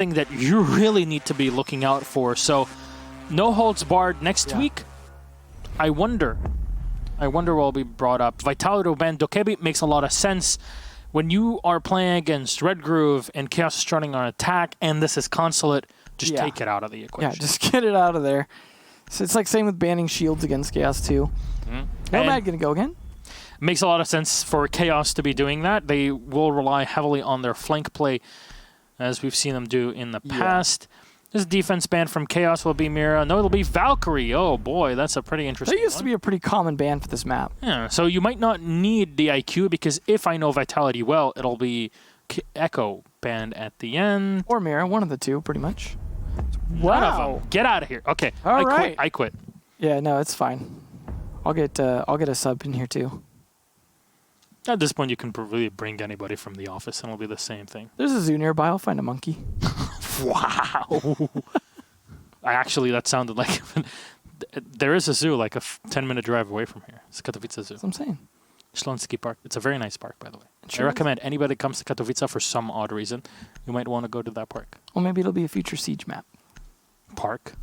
thing that you really need to be looking out for. So, no holds barred next week. I wonder what will be brought up. Vitality to ban Dokebi makes a lot of sense. When you are playing against Red Groove and Chaos is starting on attack, and this is Consulate, just take it out of the equation. Yeah, just get it out of there. So it's like same with banning shields against Chaos too. Nomad gonna go again. Makes a lot of sense for Chaos to be doing that. They will rely heavily on their flank play, as we've seen them do in the past. This defense ban from Chaos will be Mira. No, it'll be Valkyrie. Oh boy, that's a pretty interesting That used to be a pretty common ban for this map. Yeah, so you might not need the IQ, because if I know Vitality well, it'll be Echo banned at the end. Or Mira, one of the two, pretty much. One of them. Get out of here. Okay, I quit. Yeah, no, it's fine. I'll get a sub in here too. At this point, you can really bring anybody from the office, and it'll be the same thing. There's a zoo nearby. I'll find a monkey. Wow. Actually, that sounded like... there is a zoo like a 10-minute drive away from here. It's Katowice Zoo. That's what I'm saying. Śląski Park. It's a very nice park, by the way. I recommend anybody that comes to Katowice for some odd reason, you might want to go to that park. Well, maybe it'll be a future Siege map. Park?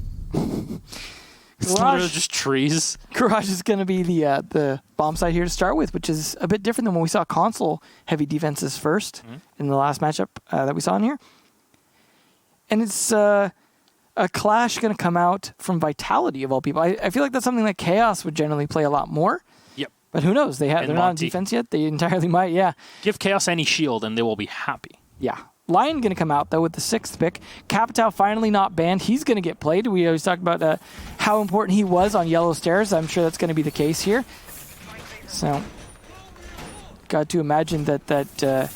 It's literally just trees. Garage is going to be the bomb site here to start with, which is a bit different than when we saw console heavy defenses first in the last matchup that we saw in here. And it's a clash going to come out from Vitality of all people. I feel like that's something that Chaos would generally play a lot more. Yep. But who knows? They're not on defense yet. They entirely might, Give Chaos any shield and they will be happy. Yeah. Lion going to come out, though, with the 6th pick. Capitao finally not banned. He's going to get played. We always talked about how important he was on Yellow Stairs. I'm sure that's going to be the case here. So, got to imagine that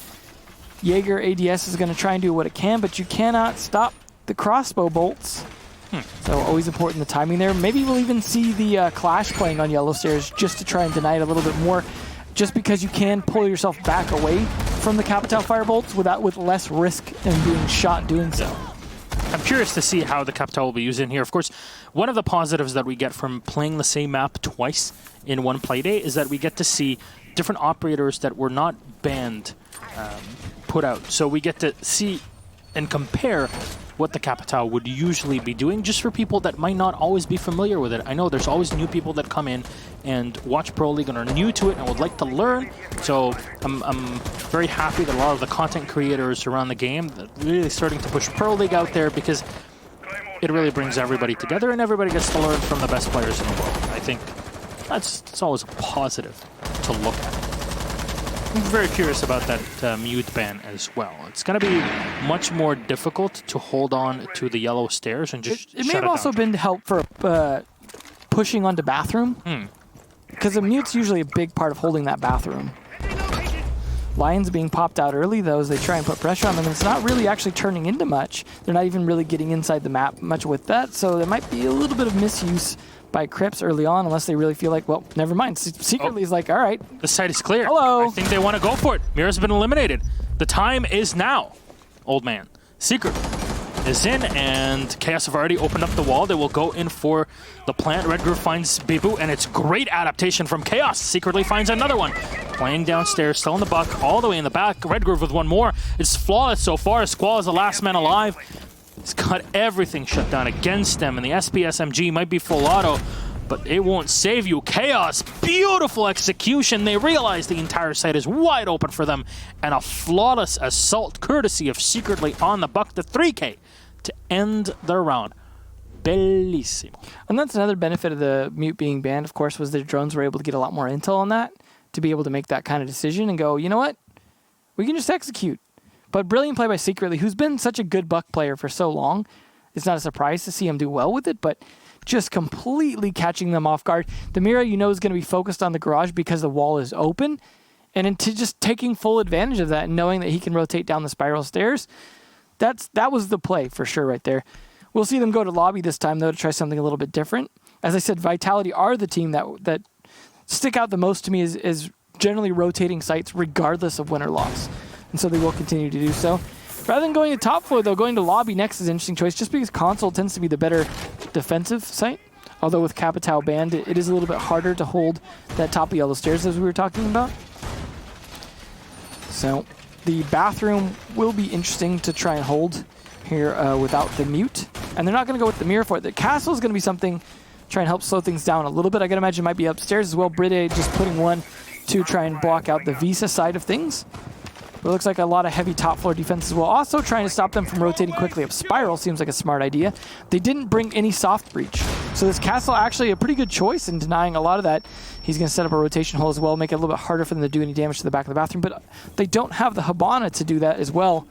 Jaeger ADS is going to try and do what it can, but you cannot stop the crossbow bolts. So, always important the timing there. Maybe we'll even see the Clash playing on Yellow Stairs just to try and deny it a little bit more, just because you can pull yourself back away from the Capitao Firebolts with less risk in being shot doing so. I'm curious to see how the Capitao will be used in here. Of course, one of the positives that we get from playing the same map twice in one playday is that we get to see different operators that were not banned put out. So we get to see and compare what the Capitao would usually be doing, just for people that might not always be familiar with it. I know there's always new people that come in and watch Pro League and are new to it and would like to learn. So I'm very happy that a lot of the content creators around the game are really starting to push Pro League out there, because it really brings everybody together and everybody gets to learn from the best players in the world. I think that's always a positive to look at. I'm very curious about that mute ban as well. It's going to be much more difficult to hold on to the Yellow Stairs and just It may have also been to help for pushing onto bathroom, because the mute's usually a big part of holding that bathroom. Lions being popped out early, though, as they try and put pressure on them, and it's not really actually turning into much. They're not even really getting inside the map much with that, so there might be a little bit of misuse by Crips early on, unless they really feel like, well, never mind. Secretly, he's like, all right. The site is clear. Hello. I think they want to go for it. Mira's been eliminated. The time is now, old man. Secret is in, and Chaos have already opened up the wall. They will go in for the plant. Red Groove finds Bibu, and it's great adaptation from Chaos. Secretly finds another one. Playing downstairs, still in the buck, all the way in the back. Red Groove with one more. It's flawless so far. Squall is the last man alive. He's got everything shut down against them, and the SP-SMG might be full auto, but it won't save you. Chaos, beautiful execution. They realize the entire site is wide open for them, and a flawless assault courtesy of Secretly on the buck to 3K to end the round. Bellissimo. And that's another benefit of the mute being banned, of course, was their drones were able to get a lot more intel on that, to be able to make that kind of decision and go, you know what? We can just execute. But brilliant play by Secretly, who's been such a good buck player for so long. It's not a surprise to see him do well with it, but just completely catching them off guard. The Mira, you know, is going to be focused on the garage because the wall is open. And into just taking full advantage of that and knowing that he can rotate down the spiral stairs, that was the play for sure right there. We'll see them go to lobby this time, though, to try something a little bit different. As I said, Vitality are the team that stick out the most to me is generally rotating sites regardless of win or loss. And so they will continue to do so. Rather than going to top floor, though, going to lobby next is an interesting choice, just because console tends to be the better defensive site. Although with Capitao banned, it is a little bit harder to hold that top of Yellow Stairs as we were talking about. So the bathroom will be interesting to try and hold. here without the mute. And they're not going to go with the mirror for it. The castle is going to be something, try and help slow things down a little bit. I can imagine it might be upstairs as well. Bride just putting one to try and block out the Visa side of things. But it looks like a lot of heavy top floor defense as well. Also trying to stop them from rotating quickly up Spiral seems like a smart idea. They didn't bring any soft breach. So this castle actually a pretty good choice in denying a lot of that. He's going to set up a rotation hole as well, make it a little bit harder for them to do any damage to the back of the bathroom. But they don't have the Hibana to do that as well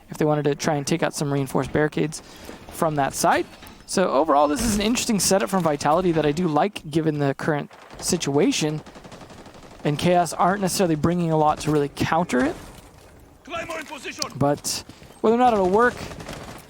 if they wanted to try and take out some reinforced barricades from that side. So overall, this is an interesting setup from Vitality that I do like given the current situation. And Chaos aren't necessarily bringing a lot to really counter it. But whether or not it'll work,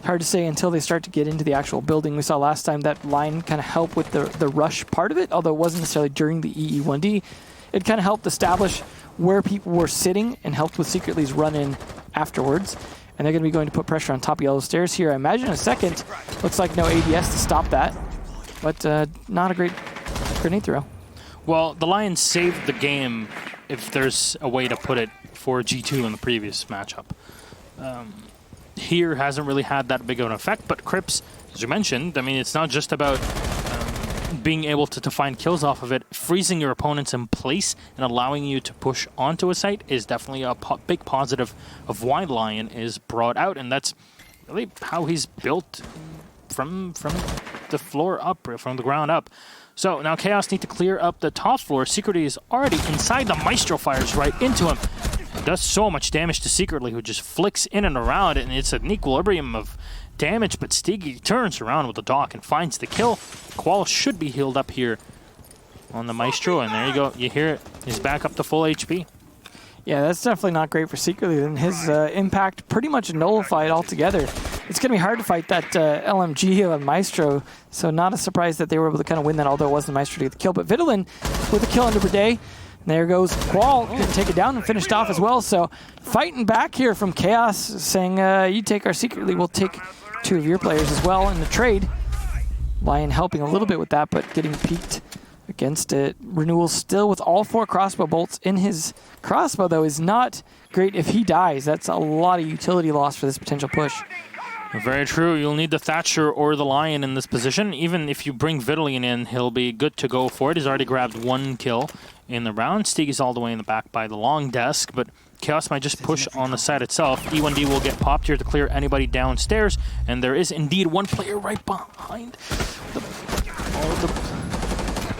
hard to say until they start to get into the actual building. We saw last time that line kind of helped with the rush part of it, although it wasn't necessarily during the EE1D. It kind of helped establish where people were sitting and helped with Secretly's run-in afterwards. And they're going to be going to put pressure on top yellow stairs here. I imagine in a second. Looks like no ADS to stop that. But not a great grenade throw. Well, the Lions saved the game, if there's a way to put it, for G2 in the previous matchup. Here hasn't really had that big of an effect, but Crips, as you mentioned, I mean, it's not just about being able to find kills off of it. Freezing your opponents in place and allowing you to push onto a site is definitely a big positive of why Lion is brought out, and that's really how he's built from the floor up, from the ground up. So now Chaos need to clear up the top floor. Secretly is already inside. The Maestro fires right into him. Does so much damage to Secretly, who just flicks in and around, and it's an equilibrium of damage, but Stiggy turns around with the dock and finds the kill. Qual should be healed up here on the Maestro, and there you go. You hear it. He's back up to full HP. Yeah, that's definitely not great for Secretly. And his impact pretty much nullified altogether. It's going to be hard to fight that LMG of Maestro, so not a surprise that they were able to kind of win that, although it wasn't Maestro to get the kill. But Vidalin with a kill under Bride. And there goes Qual, can take it down and finished off as well. So fighting back here from Chaos, saying, you take our Secretly, we'll take two of your players as well in the trade. Lion helping a little bit with that, but getting peeked against it. Renewal still with all 4 crossbow bolts in his crossbow, though, is not great if he dies. That's a lot of utility loss for this potential push. Very true. You'll need the Thatcher or the Lion in this position. Even if you bring Vidalian in, he'll be good to go for it. He's already grabbed 1 kill in the round. Stiggy's all the way in the back by the long desk, but Chaos might just push on the side itself. E1D will get popped here to clear anybody downstairs, and there is indeed one player right behind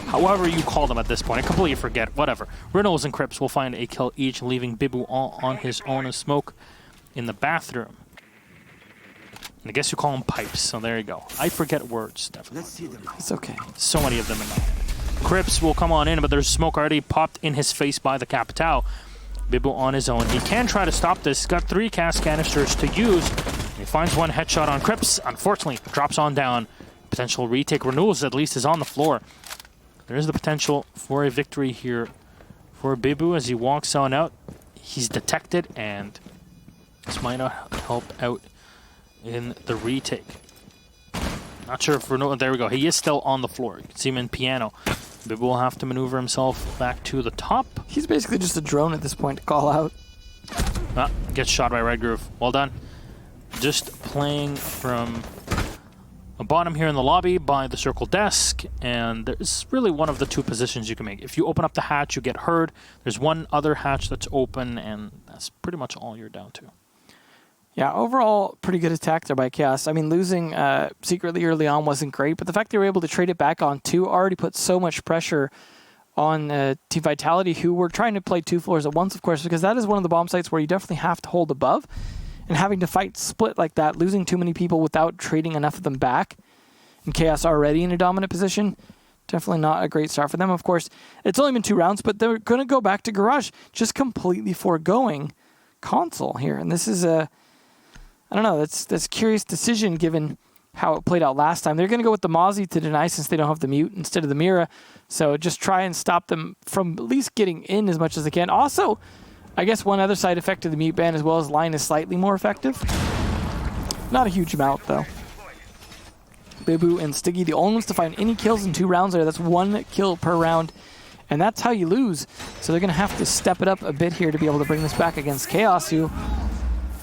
however you call them at this point. I completely forget. Whatever. Reynolds and Crips will find a kill each, leaving Bibu all on his own as smoke in the bathroom. And I guess you call them pipes, so there you go. I forget words, definitely. It's okay. So many of them in my head. Crips will come on in, but there's smoke already popped in his face by the Capitao. Bibu on his own. He can try to stop this. He's got 3 cast canisters to use. He finds 1 headshot on Crips. Unfortunately, drops on down. Potential retake. Renewals at least is on the floor. There is the potential for a victory here for Bibu as he walks on out. He's detected, and this might not help out in the retake. Not sure if Renewal... There we go. He is still on the floor. You can see him in piano. Bibu will have to maneuver himself back to the top. He's basically just a drone at this point to call out. Gets shot by Red Groove. Well done. Just playing from a bottom here in the lobby by the circle desk, and there's really one of the 2 positions you can make. If you open up the hatch, you get heard. There's one other hatch that's open, and that's pretty much all you're down to. Yeah, overall, pretty good attack there by Chaos. I mean, losing Secretly early on wasn't great, but the fact they were able to trade it back on 2 already put so much pressure on Team Vitality, who were trying to play 2 floors at once, of course, because that is one of the bomb sites where you definitely have to hold above. And having to fight split like that, losing too many people without trading enough of them back, and Chaos already in a dominant position, definitely not a great start for them. Of course, it's only been 2 rounds, but they're going to go back to Garage, just completely foregoing console here. And this is a... I don't know, that's a curious decision given how it played out last time. They're going to go with the Mozzie to deny since they don't have the mute instead of the Mira. So just try and stop them from at least getting in as much as they can. Also, I guess one other side effect of the mute ban as well as line is slightly more effective. Not a huge amount though. Bibu and Stiggy, the only ones to find any kills in 2 rounds there. That's 1 kill per round. And that's how you lose. So they're going to have to step it up a bit here to be able to bring this back against Chaos, who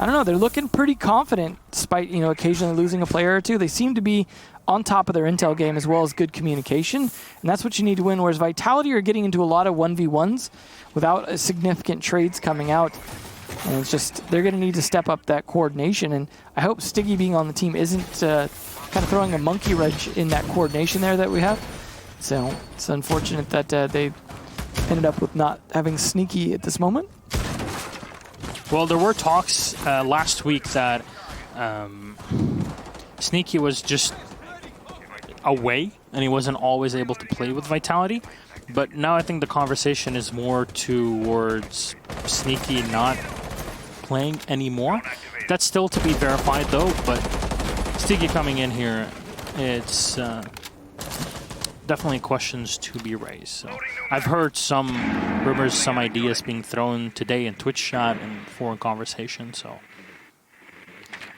I don't know, they're looking pretty confident despite, occasionally losing a player or two. They seem to be on top of their intel game as well as good communication, and that's what you need to win, whereas Vitality are getting into a lot of 1v1s without significant trades coming out. And it's just, they're going to need to step up that coordination, and I hope Stiggy being on the team isn't kind of throwing a monkey wrench in that coordination there that we have. So it's unfortunate that they ended up with not having Sneaky at this moment. Well, there were talks last week that Sneaky was just away and he wasn't always able to play with Vitality. But now I think the conversation is more towards Sneaky not playing anymore. That's still to be verified though, but Sneaky coming in here, it's definitely questions to be raised. So I've heard some rumors, some ideas being thrown today in Twitch chat and foreign conversation. So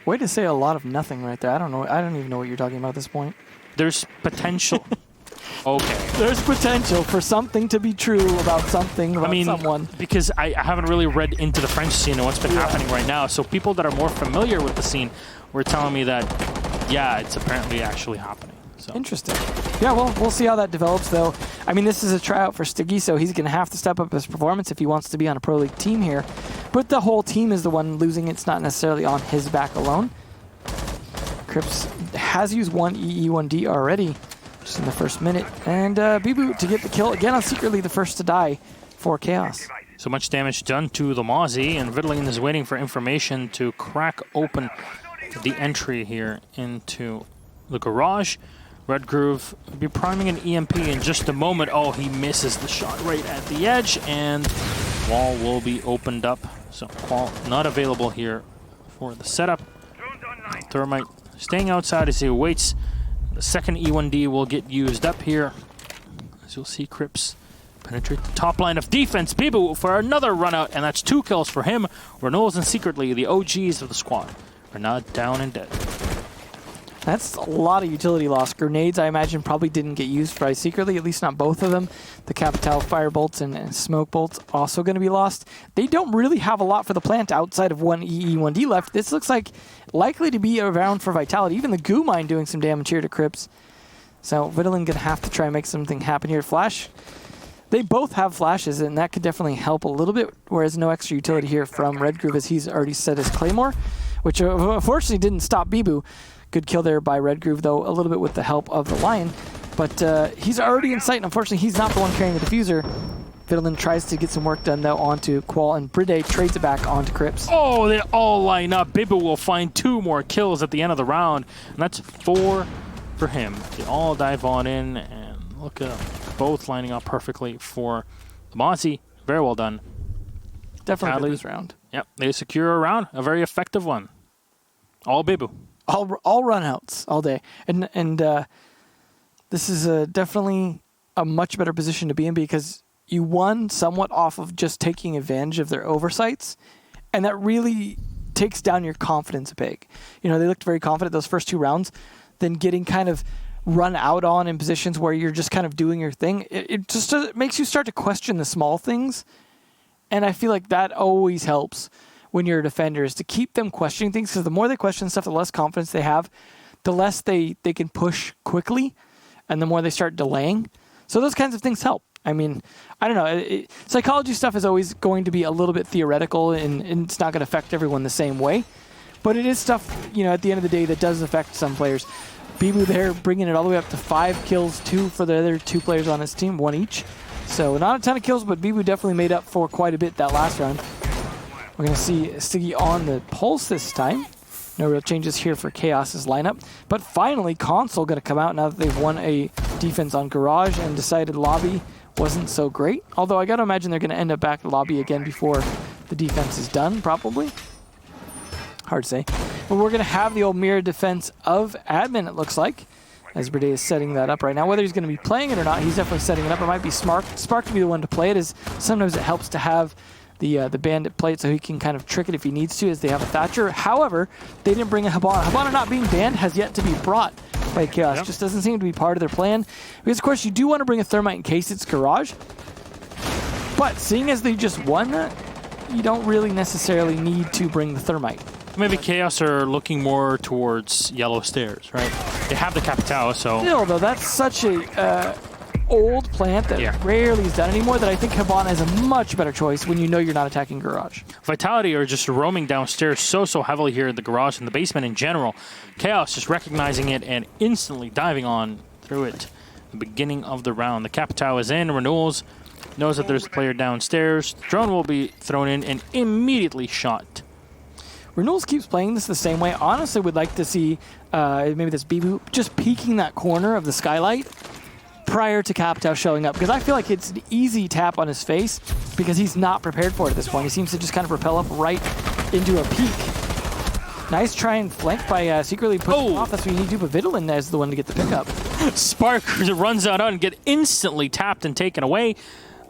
way to say a lot of nothing right there. I don't know. I don't even know what you're talking about at this point. There's potential. Okay. There's potential for something to be true about something about someone. Because I haven't really read into the French scene and what's been happening right now. So people that are more familiar with the scene were telling me that, yeah, it's apparently actually happening. So. Interesting. Yeah, well, we'll see how that develops, though. I mean, this is a tryout for Stiggy, so he's going to have to step up his performance if he wants to be on a Pro League team here. But the whole team is the one losing. It's not necessarily on his back alone. Cripps has used one EE, one D already, just in the first minute. And Bibu to get the kill again on Secretly, the first to die for Chaos. So much damage done to the Mozzie, and Vidalin is waiting for information to crack open the entry here into the garage. Red Groove will be priming an EMP in just a moment. Oh, he misses the shot right at the edge, and wall will be opened up. So Qual not available here for the setup. Thermite staying outside as he waits. The second E1D will get used up here. As you'll see, Cripps penetrate the top line of defense. Bibu for another run out, and that's 2 kills for him. Renaults and Secretly, the OGs of the squad, are now down and dead. That's a lot of utility loss. Grenades, I imagine, probably didn't get used by Secretly, at least not both of them. The Capital Fire Bolts and Smoke Bolts also going to be lost. They don't really have a lot for the plant outside of one EE, 1D left. This looks like likely to be around for Vitality. Even the Goo Mine doing some damage here to Cripps. So Vidalin going to have to try and make something happen here. Flash, they both have flashes, and that could definitely help a little bit, whereas no extra utility here from Red Groove as he's already set his Claymore, which unfortunately didn't stop Bibu. Good kill there by Red Groove, though, a little bit with the help of the Lion. But he's already in sight, and unfortunately, he's not the one carrying the diffuser. Vidalin tries to get some work done, though, onto Qual, and Bride trades it back onto Cripps. Oh, they all line up. Bibu will find 2 more kills at the end of the round, and that's 4 for him. They all dive on in, and look at them. Both lining up perfectly for the Mozzie. Very well done. Definitely this round. Yep, they secure a round, a very effective one. All Bibu. All runouts all day, and this is definitely a much better position to be in because you won somewhat off of just taking advantage of their oversights, and that really takes down your confidence a bit. They looked very confident those first 2 rounds, then getting kind of run out on in positions where you're just kind of doing your thing. It just makes you start to question the small things, and I feel like that always helps when you're a defender, is to keep them questioning things, because the more they question stuff, the less confidence they have, the less they can push quickly, and the more they start delaying. So those kinds of things help. I mean, I don't know. Psychology stuff is always going to be a little bit theoretical, and it's not going to affect everyone the same way. But it is stuff, at the end of the day, that does affect some players. Bibu there bringing it all the way up to 5 kills, 2 for the other 2 players on his team, 1 each. So not a ton of kills, but Bibu definitely made up for quite a bit that last round. We're going to see Stiggy on the pulse this time. No real changes here for Chaos's lineup. But finally, Console going to come out now that they've won a defense on Garage and decided Lobby wasn't so great. Although I got to imagine they're going to end up back at Lobby again before the defense is done, probably. Hard to say. But we're going to have the old mirror defense of Admin, it looks like, as Bride is setting that up right now. Whether he's going to be playing it or not, he's definitely setting it up. It might be Spark to be the one to play it, as sometimes it helps to have the Bandit play it so he can kind of trick it if he needs to, as they have a Thatcher. However, they didn't bring a Hibana. Hibana not being banned has yet to be brought by Chaos. Yep. Just doesn't seem to be part of their plan. Because, of course, you do want to bring a Thermite in case it's Garage. But seeing as they just won that, you don't really necessarily need to bring the Thermite. Maybe Chaos are looking more towards yellow stairs, right? They have the Capitao, so... Still, though, that's such a old plant that rarely is done anymore that I think Habana is a much better choice when you know you're not attacking Garage. Vitality are just roaming downstairs so heavily here in the garage and the basement in general. Chaos just recognizing it and instantly diving on through it. The beginning of the round. The Capitao is in. Renewals knows that there's a player downstairs. Drone will be thrown in and immediately shot. Renewals keeps playing this the same way. Honestly, would like to see maybe this Bibu just peeking that corner of the skylight prior to Capitao showing up, because I feel like it's an easy tap on his face because he's not prepared for it at this point. He seems to just kind of propel up right into a peak. Nice try and flank by secretly pushing him off. That's what you need to do, but Vidalin as the one to get the pickup. Spark runs out and get instantly tapped and taken away,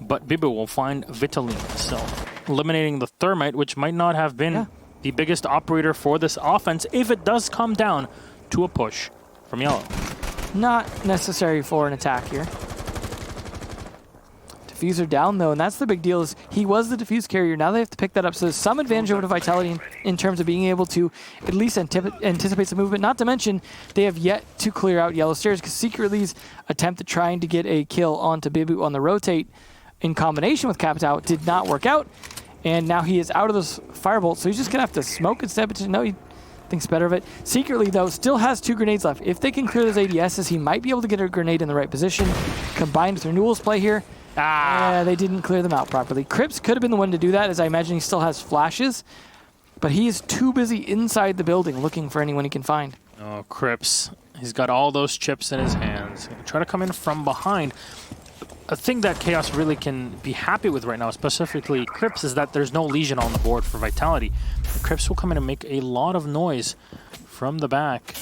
but Bibu will find Vitalin. So eliminating the Thermite, which might not have been the biggest operator for this offense if it does come down to a push from Yellow. Not necessary for an attack here. Diffuser down, though, and that's the big deal is he was the diffuse carrier. Now they have to pick that up, so there's some advantage over to Vitality in terms of being able to at least anticipate some movement. Not to mention, they have yet to clear out yellow stairs because Secretly's attempt at trying to get a kill onto Bibu on the rotate in combination with Capitao did not work out, and now he is out of those firebolts, so he's just going to have to smoke instead, but no, he thinks better of it. Secretly, though, still has 2 grenades left. If they can clear those ADSs, he might be able to get a grenade in the right position. Combined with Renewal's play here, they didn't clear them out properly. Cripps could have been the one to do that, as I imagine he still has flashes, but he is too busy inside the building looking for anyone he can find. Oh, Cripps. He's got all those chips in his hands. Try to come in from behind. A thing that Chaos really can be happy with right now, specifically Cripps, is that there's no Legion on the board for Vitality. Cripps will come in and make a lot of noise from the back.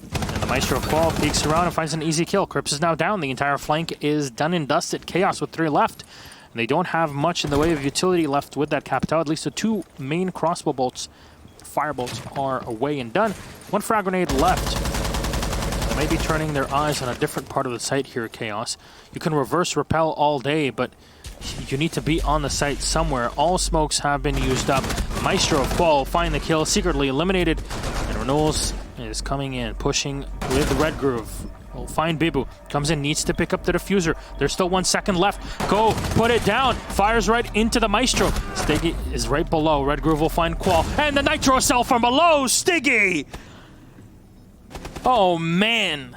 And the Maestro of Qual peeks around and finds an easy kill. Cripps is now down. The entire flank is done and dusted. Chaos with 3 left. And they don't have much in the way of utility left with that Capitao. At least the 2 main crossbow bolts, fire bolts, are away and done. 1 frag grenade left. They may be turning their eyes on a different part of the site here, Chaos. You can reverse repel all day, but you need to be on the site somewhere. All smokes have been used up. Maestro of Qual find the kill, secretly eliminated. And Renewals is coming in, pushing with the Red Groove. Will find Bibu. Comes in, needs to pick up the diffuser. There's still 1 second left. Go, put it down. Fires right into the Maestro. Stiggy is right below. Red Groove will find Qual. And the Nitro Cell from below. Stiggy! Oh, man.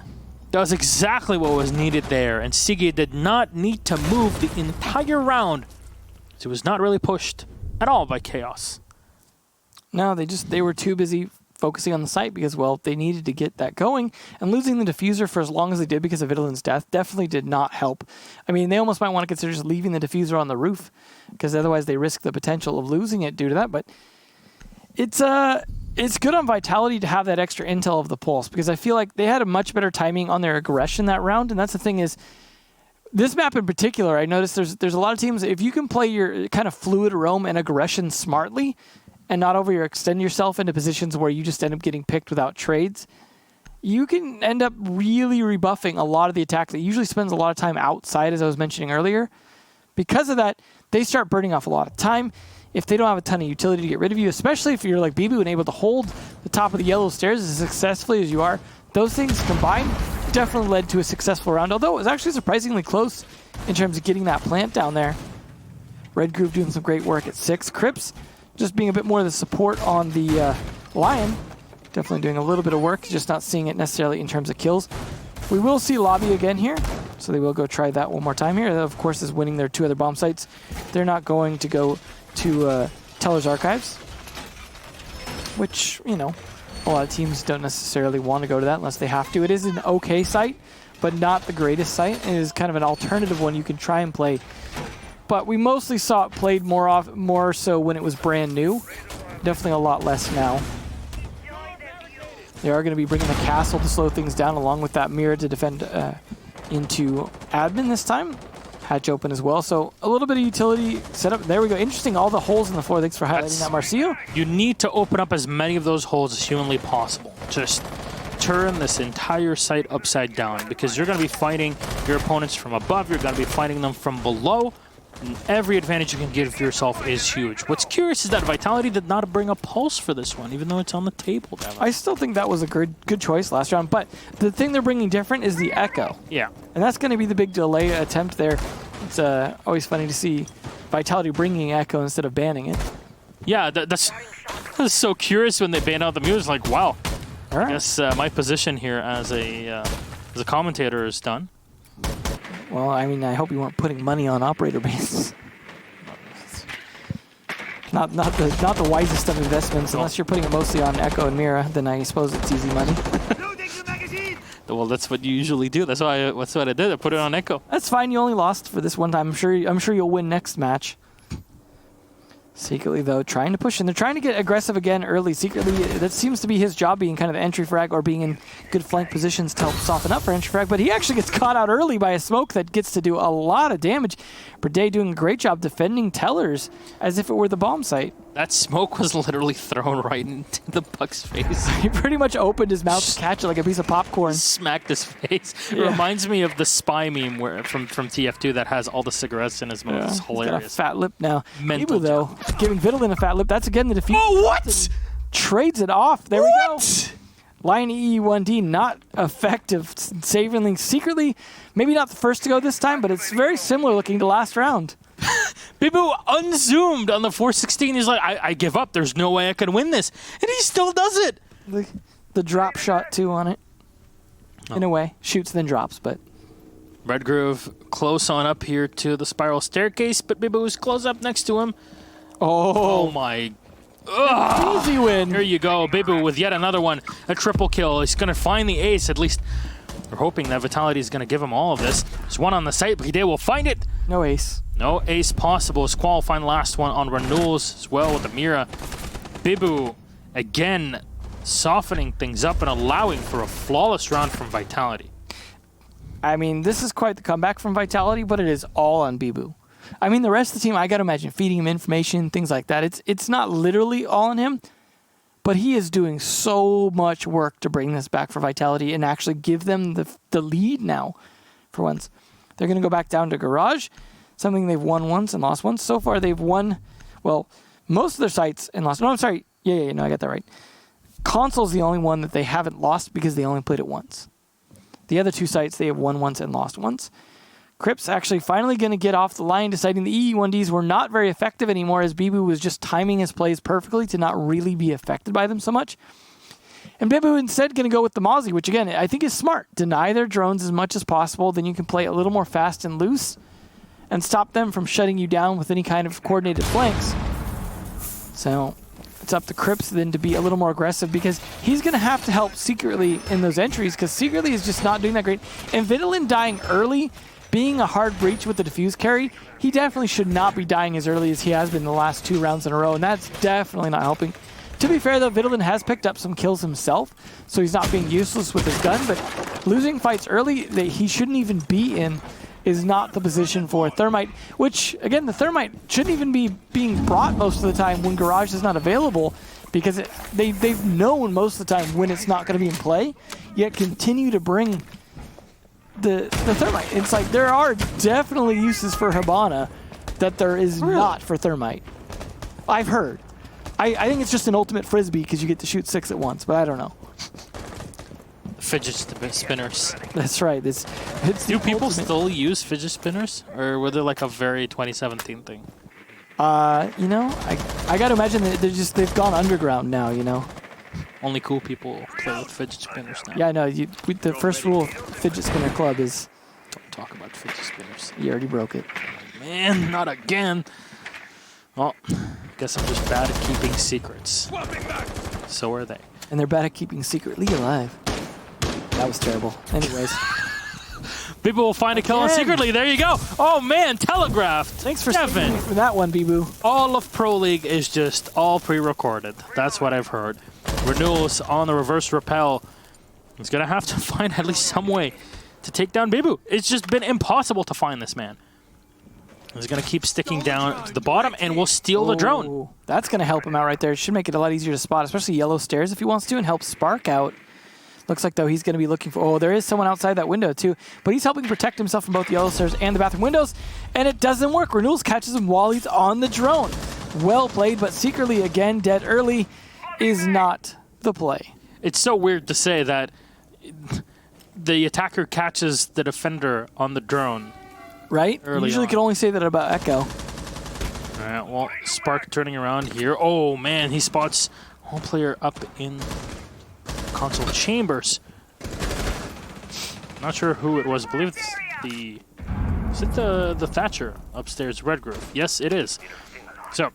That was exactly what was needed there. And Sigi did not need to move the entire round. So it was not really pushed at all by Chaos. No, they were too busy focusing on the site because, well, they needed to get that going. And losing the diffuser for as long as they did because of Vidalin's death definitely did not help. I mean, they almost might want to consider just leaving the diffuser on the roof because otherwise they risk the potential of losing it due to that. But it's good on Vitality to have that extra intel of the pulse because I feel like they had a much better timing on their aggression that round. And that's the thing is, this map in particular, I noticed there's a lot of teams, if you can play your kind of fluid roam and aggression smartly and not overextend yourself into positions where you just end up getting picked without trades, you can end up really rebuffing a lot of the attack that usually spends a lot of time outside, as I was mentioning earlier. Because of that, they start burning off a lot of time. If they don't have a ton of utility to get rid of you, especially if you're like Bibu and able to hold the top of the yellow stairs as successfully as you are, those things combined definitely led to a successful round, although it was actually surprisingly close in terms of getting that plant down there. Red Groove doing some great work at 6. Cripps just being a bit more of the support on the Lion. Definitely doing a little bit of work, just not seeing it necessarily in terms of kills. We will see Lobby again here, so they will go try that one more time here. That, of course, is winning their 2 other bomb sites. They're not going to go to Teller's Archives, which, you know, a lot of teams don't necessarily want to go to that unless they have to. It is an okay site, but not the greatest site. It is kind of an alternative one you can try and play. But we mostly saw it played more so when it was brand new. Definitely a lot less now. They are going to be bringing the castle to slow things down, along with that mirror to defend into admin this time. Hatch open as well, so a little bit of utility setup. There we go. Interesting, all the holes in the floor. Thanks for highlighting that, Marcio. You need to open up as many of those holes as humanly possible. Just turn this entire site upside down because you're going to be fighting your opponents from above. You're going to be fighting them from below. Every advantage you can give yourself is huge. What's curious is that Vitality did not bring a Pulse for this one, even though it's on the table. I still think that was a good choice last round, but the thing they're bringing different is the Echo. Yeah. And that's going to be the big delay attempt there. It's always funny to see Vitality bringing Echo instead of banning it. Yeah, that's so curious when they banned out the mute. It's like, wow. All right. I guess my position here as a commentator is done. Well, I mean, I hope you weren't putting money on operator bans. not the wisest of investments, unless you're putting it mostly on Echo and Mira. Then I suppose it's easy money. Well, that's what you usually do. That's what I did. I put it on Echo. That's fine. You only lost for this one time. I'm sure you'll win next match. Secretly, though, trying to push, and they're trying to get aggressive again early. Secretly, that seems to be his job, being kind of the entry frag or being in good flank positions to help soften up for entry frag, but he actually gets caught out early by a smoke that gets to do a lot of damage. Breday doing a great job defending Tellers as if it were the bomb site. That smoke was literally thrown right into the Buck's face. He pretty much opened his mouth to catch it like a piece of popcorn. Smacked his face. It Yeah. reminds me of the spy meme from TF2 that has all the cigarettes in his mouth. Yeah, It's he's got a hilarious. fat lip now. Mental Ibu, though, giving Vittlin a fat lip. That's again the defeat. Oh, what? Trades it off. There we go. Line E1D not effective. Savingly, secretly, maybe not the first to go this time, but it's very similar looking to last round. Bibu unzoomed on the 416. He's like, I give up. There's no way I can win this. And he still does it. The drop shot, too, on it. In a way. Shoots, then drops, but... Red Groove close on up here to the spiral staircase, but Bibu's close up next to him. Oh my... Easy win. Here you go. Bibu with yet another one. A triple kill. He's going to find the ace. At least we're hoping that Vitality is going to give him all of this. There's one on the site. Breday will find it. No ace. No ace possible. Squall find the last one on Renewals as well with the Mira. Bibu again softening things up and allowing for a flawless round from Vitality. I mean, this is quite the comeback from Vitality, but it is all on Bibu. I mean, the rest of the team, I got to imagine, feeding him information, things like that. It's not literally all on him, but he is doing so much work to bring this back for Vitality and actually give them the lead now for once. They're going to go back down to Garage, something they've won once and lost once. So far, they've won, well, most of their sites and lost. No, I'm sorry. Yeah, no, I got that right. Console's the only one that they haven't lost because they only played it once. The other two sites, they have won once and lost once. Crips actually finally going to get off the line, deciding the EE1Ds were not very effective anymore as Bibu was just timing his plays perfectly to not really be affected by them so much. And Bibu instead going to go with the Mozzie, which again, I think is smart. Deny their drones as much as possible, then you can play a little more fast and loose and stop them from shutting you down with any kind of coordinated flanks. So it's up to Crips then to be a little more aggressive because he's going to have to help Secretly in those entries because Secretly is just not doing that great. And Vittlin dying early, being a hard breach with the defuse carry, he definitely should not be dying as early as he has been the last 2 rounds in a row, and that's definitely not helping. To be fair, though, Vittlin has picked up some kills himself, so he's not being useless with his gun, but losing fights early that he shouldn't even be in is not the position for Thermite, which, again, the Thermite shouldn't even be being brought most of the time when Garage is not available, because they've known most of the time when it's not going to be in play, yet continue to bring the Thermite. It's like there are definitely uses for Hibana that there is not for Thermite. I've heard. I think it's just an ultimate frisbee because you get to shoot 6 at once, but I don't know. Fidget spinners. That's right. Do people still use fidget spinners, or were they like a very 2017 thing? You know, I got to imagine that they've gone underground now. You know. Only cool people play with fidget spinners now. Yeah, I know. The first rule of Fidget Spinner Club is Don't talk about fidget spinners. you already broke it. Man, not again. Well, guess I'm just bad at keeping secrets. So are they. And they're bad at keeping Secretly alive. That was terrible. Anyways. People will find a kill on Secretly. There you go. Oh, man, telegraphed. Thanks for Kevin. saving me for that one, Bibu. All of Pro League is just all pre-recorded. That's what I've heard. Renewals on the reverse rappel. He's going to have to find at least some way to take down Bibu. It's just been impossible to find this man. He's going to keep sticking down to the bottom and will steal the drone. Ooh, that's going to help him out right there. It should make it a lot easier to spot, especially yellow stairs if he wants to, and help Spark out. Looks like, though, he's going to be looking for... Oh, there is someone outside that window, too. But he's helping protect himself from both the yellow stairs and the bathroom windows. And it doesn't work. Renewals catches him while he's on the drone. Well played, but secretly, again, dead early is not the play. It's so weird to say that the attacker catches the defender on the drone. Right? Usually can only say that about Echo. All right, well, Spark turning around here. Oh, man, he spots one player up in console chambers. Not sure who it was. I believe it's the... Is it the Thatcher upstairs, Redgrove? Yes, it is. So,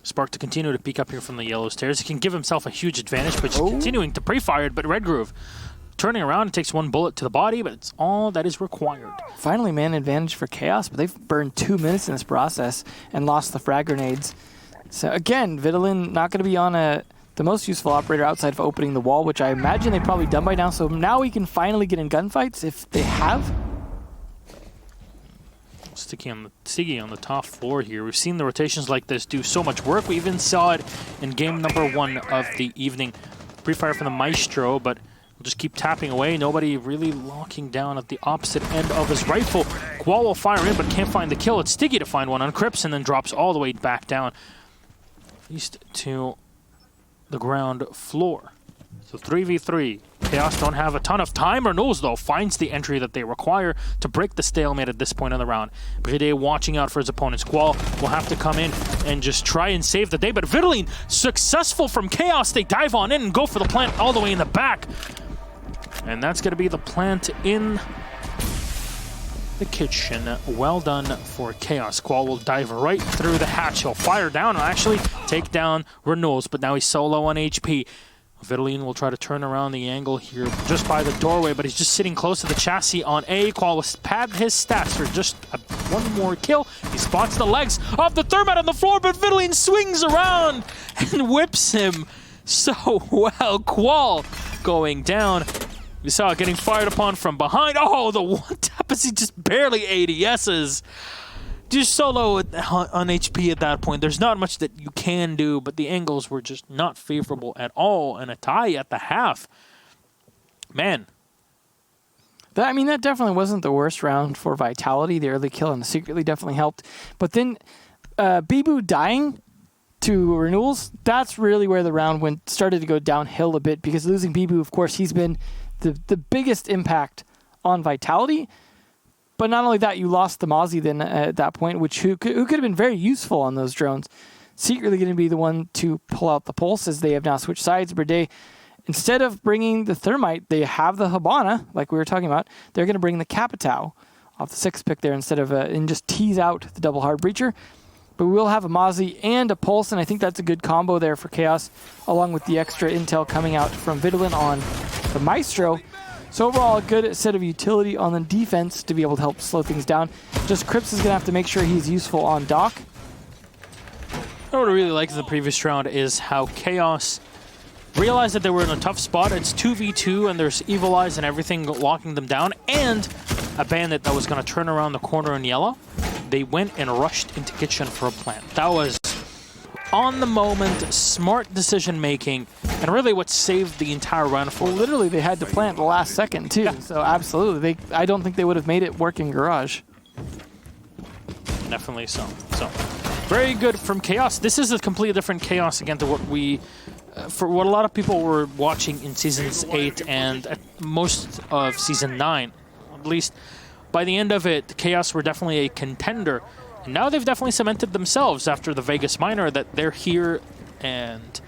Spark to continue to peek up here from the yellow stairs. He can give himself a huge advantage, but just continuing to pre-fire it. But Redgrove turning around and takes one bullet to the body, but it's all that is required. Finally, man advantage for Chaos, but they've burned 2 minutes in this process and lost the frag grenades. So again, Vidalin not going to be on the most useful operator outside of opening the wall, which I imagine they've probably done by now. So now we can finally get in gunfights if they have. Siggy on the top floor here. We've seen the rotations like this do so much work. We even saw it in game number 1 of the evening. Pre-fire from the Maestro, but we'll just keep tapping away. Nobody really locking down at the opposite end of his rifle. Qual will fire in, but can't find the kill. It's Stiggy to find one on Crips and then drops all the way back down. At least to the ground floor. So 3v3. Chaos don't have a ton of time. Renewals, though, finds the entry that they require to break the stalemate at this point in the round. Brede watching out for his opponent's Qual will have to come in and just try and save the day. But Vidalin, successful from Chaos. They dive on in and go for the plant all the way in the back. And that's going to be the plant in the kitchen. Well done for Chaos. Qual will dive right through the hatch. He'll fire down and actually take down Renewals, but now he's so low on HP. Vidalin will try to turn around the angle here just by the doorway, but he's just sitting close to the chassis on A. Qual will pad his stats for just one more kill. He spots the legs of the Thermite on the floor, but Vidalin swings around and whips him so well. Qual going down. We saw it getting fired upon from behind. Oh, the one tap as he just barely ADSs. Just so low on HP at that point. There's not much that you can do, but the angles were just not favorable at all. And a tie at the half. Man. That definitely wasn't the worst round for Vitality. The early kill and the secretly definitely helped. But then Bibu dying to Renewals, that's really where the round started to go downhill a bit, because losing Bibu, of course, he's been the biggest impact on Vitality. But not only that, you lost the Mozzie then at that point, who could have been very useful on those drones. Secretly going to be the one to pull out the pulse, as they have now switched sides. Brede, instead of bringing the Thermite, they have the Habana, like we were talking about. They're going to bring the Capitao off the 6th pick there instead of and just tease out the double hard breacher. But we will have a Mozzie and a Pulse, and I think that's a good combo there for Chaos, along with the extra intel coming out from Vidalin on the Maestro. So overall, a good set of utility on the defense to be able to help slow things down. Just Crips is going to have to make sure he's useful on Doc. What I really liked in the previous round is how Chaos realized that they were in a tough spot. It's 2v2, and there's Evil Eyes and everything locking them down, and a Bandit that was going to turn around the corner in yellow. They went and rushed into kitchen for a plant. That was on the moment, smart decision making, and really what saved the entire round for them. Literally, they had to plant the last second too. Yeah. So absolutely, I don't think they would have made it work in Garage. Definitely so. So very good from Chaos. This is a completely different Chaos again to what we, for what a lot of people were watching in Seasons 8 and at most of Season 9. At least by the end of it, Chaos were definitely a contender. And now they've definitely cemented themselves after the Vegas Minor that they're here and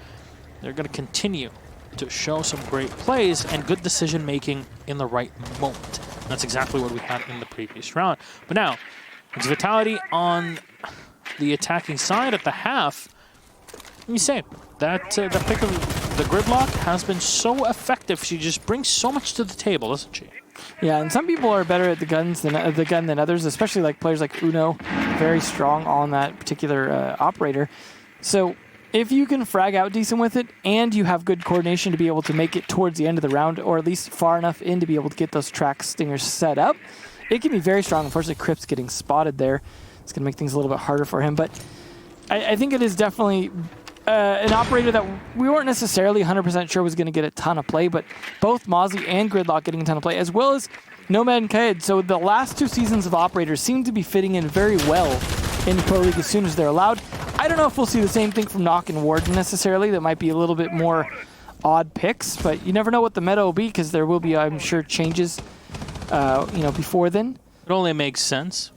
they're going to continue to show some great plays and good decision making in the right moment. And that's exactly what we had in the previous round. But now, it's Vitality on the attacking side at the half. Let me say, that pick of the Gridlock has been so effective. She just brings so much to the table, doesn't she? Yeah, and some people are better at the gun than others, especially like players like Uno, very strong on that particular operator. So if you can frag out decent with it, and you have good coordination to be able to make it towards the end of the round, or at least far enough in to be able to get those track stingers set up, it can be very strong. Unfortunately, Crips getting spotted there. It's going to make things a little bit harder for him, but I think it is definitely an operator that we weren't necessarily 100% sure was going to get a ton of play, but both Mozzie and Gridlock getting a ton of play, as well as Nomad and Kaid. So the last 2 seasons of operators seem to be fitting in very well in Pro League as soon as they're allowed. I don't know if we'll see the same thing from Nock and Warden necessarily. That might be a little bit more odd picks, but you never know what the meta will be because there will be, I'm sure, changes before then. It only makes sense.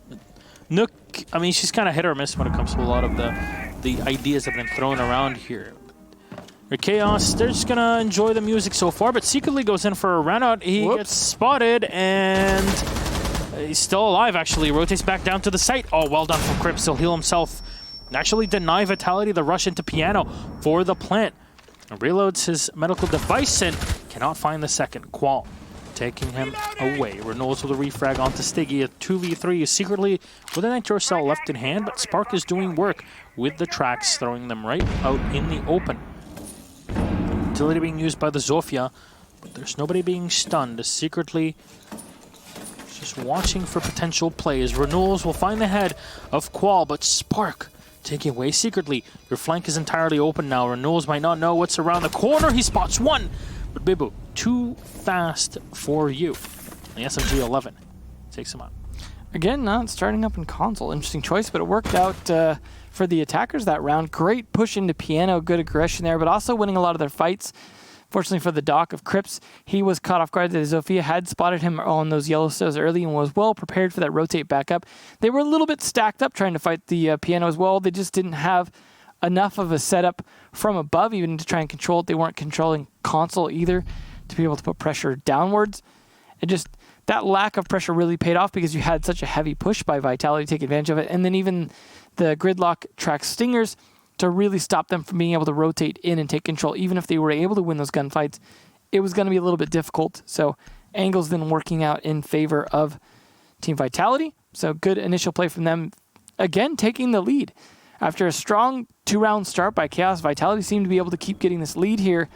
Nook, I mean, she's kind of hit or miss when it comes to a lot of the ideas that have been thrown around here. Chaos, they're just going to enjoy the music so far, but secretly goes in for a run out. He gets spotted, and he's still alive, actually. Rotates back down to the site. Oh, well done from Crips. He'll heal himself. Actually deny Vitality the rush into Piano for the plant. Reloads his medical device and cannot find the second. Qual taking him away. Reynolds with a refrag onto Stiggy. A 2v3 is secretly with an Nitro Cell left in hand, but Spark is doing work with the tracks, throwing them right out in the open. Utility being used by the Zofia, but there's nobody being stunned. Secretly just watching for potential plays. Reynolds will find the head of Qual, but Spark taking away secretly. Your flank is entirely open now. Reynolds might not know what's around the corner. He spots one, but Bibu, too fast for you. The SMG-11 takes him out. Again, not starting up in console. Interesting choice, but it worked out for the attackers that round. Great push into Piano, good aggression there, but also winning a lot of their fights. Fortunately for the Doc of Crips, he was caught off guard that Zofia had spotted him on those yellow stones early and was well prepared for that rotate back up. They were a little bit stacked up trying to fight the Piano as well. They just didn't have enough of a setup from above even to try and control it. They weren't controlling console either to be able to put pressure downwards. And just that lack of pressure really paid off because you had such a heavy push by Vitality to take advantage of it. And then even the Gridlock track Stingers to really stop them from being able to rotate in and take control. Even if they were able to win those gunfights, it was going to be a little bit difficult. So angles then working out in favor of Team Vitality. So good initial play from them. Again, taking the lead. After a strong 2-round start by Chaos, Vitality seemed to be able to keep getting this lead here.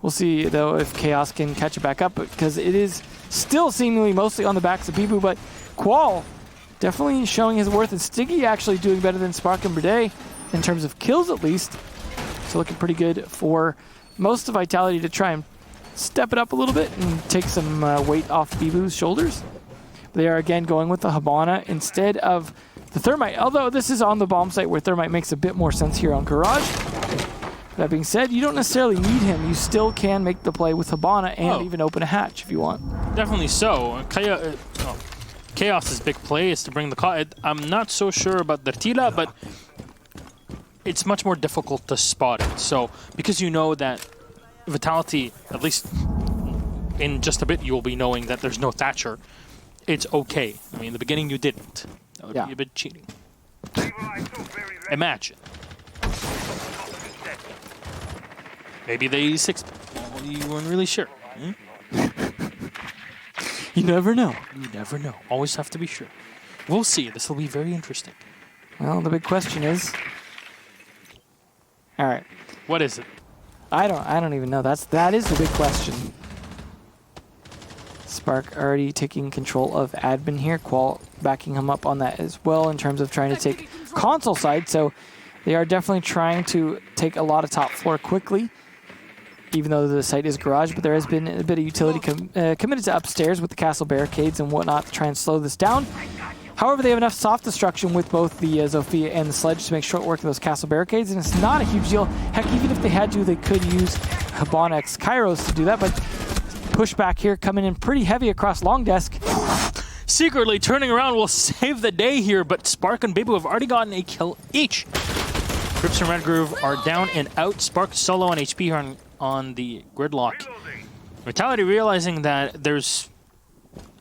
We'll see, though, if Chaos can catch it back up, because it is still seemingly mostly on the backs of Bibu, but Qual definitely showing his worth, and Stiggy actually doing better than Spark and Brede in terms of kills, at least. So looking pretty good for most of Vitality to try and step it up a little bit and take some weight off Bibu's shoulders. They are, again, going with the Hibana instead of the Thermite, although this is on the bomb site where Thermite makes a bit more sense here on Garage. That being said, you don't necessarily need him. You still can make the play with Hibana and even open a hatch if you want. Definitely so. Chaos's big play is to bring the car. I'm not so sure about the Tila, but it's much more difficult to spot it. So, because you know that Vitality, at least in just a bit, you will be knowing that there's no Thatcher. It's okay. I mean, in the beginning, you didn't. That would be a bit cheating. Imagine. Maybe the 86. Well, you weren't really sure. Hmm? You never know. You never know. Always have to be sure. We'll see. This will be very interesting. Well, the big question is... All right. What is it? I don't even know. That is the big question. Spark already taking control of admin here. Qual backing him up on that as well in terms of trying to take console side. So they are definitely trying to take a lot of top floor quickly, even though the site is garage. But there has been a bit of utility committed to upstairs with the castle barricades and whatnot to try and slow this down. However, they have enough soft destruction with both the Zofia and the Sledge to make short work of those castle barricades, and it's not a huge deal. Heck, even if they had to, they could use Hibana X Kairos to do that, but pushback here coming in pretty heavy across long desk. Secretly turning around will save the day here, but Spark and Bibu have already gotten a kill each. Crips and Red Groove are down and out. Spark solo on HP here on the Gridlock. Vitality realizing that there's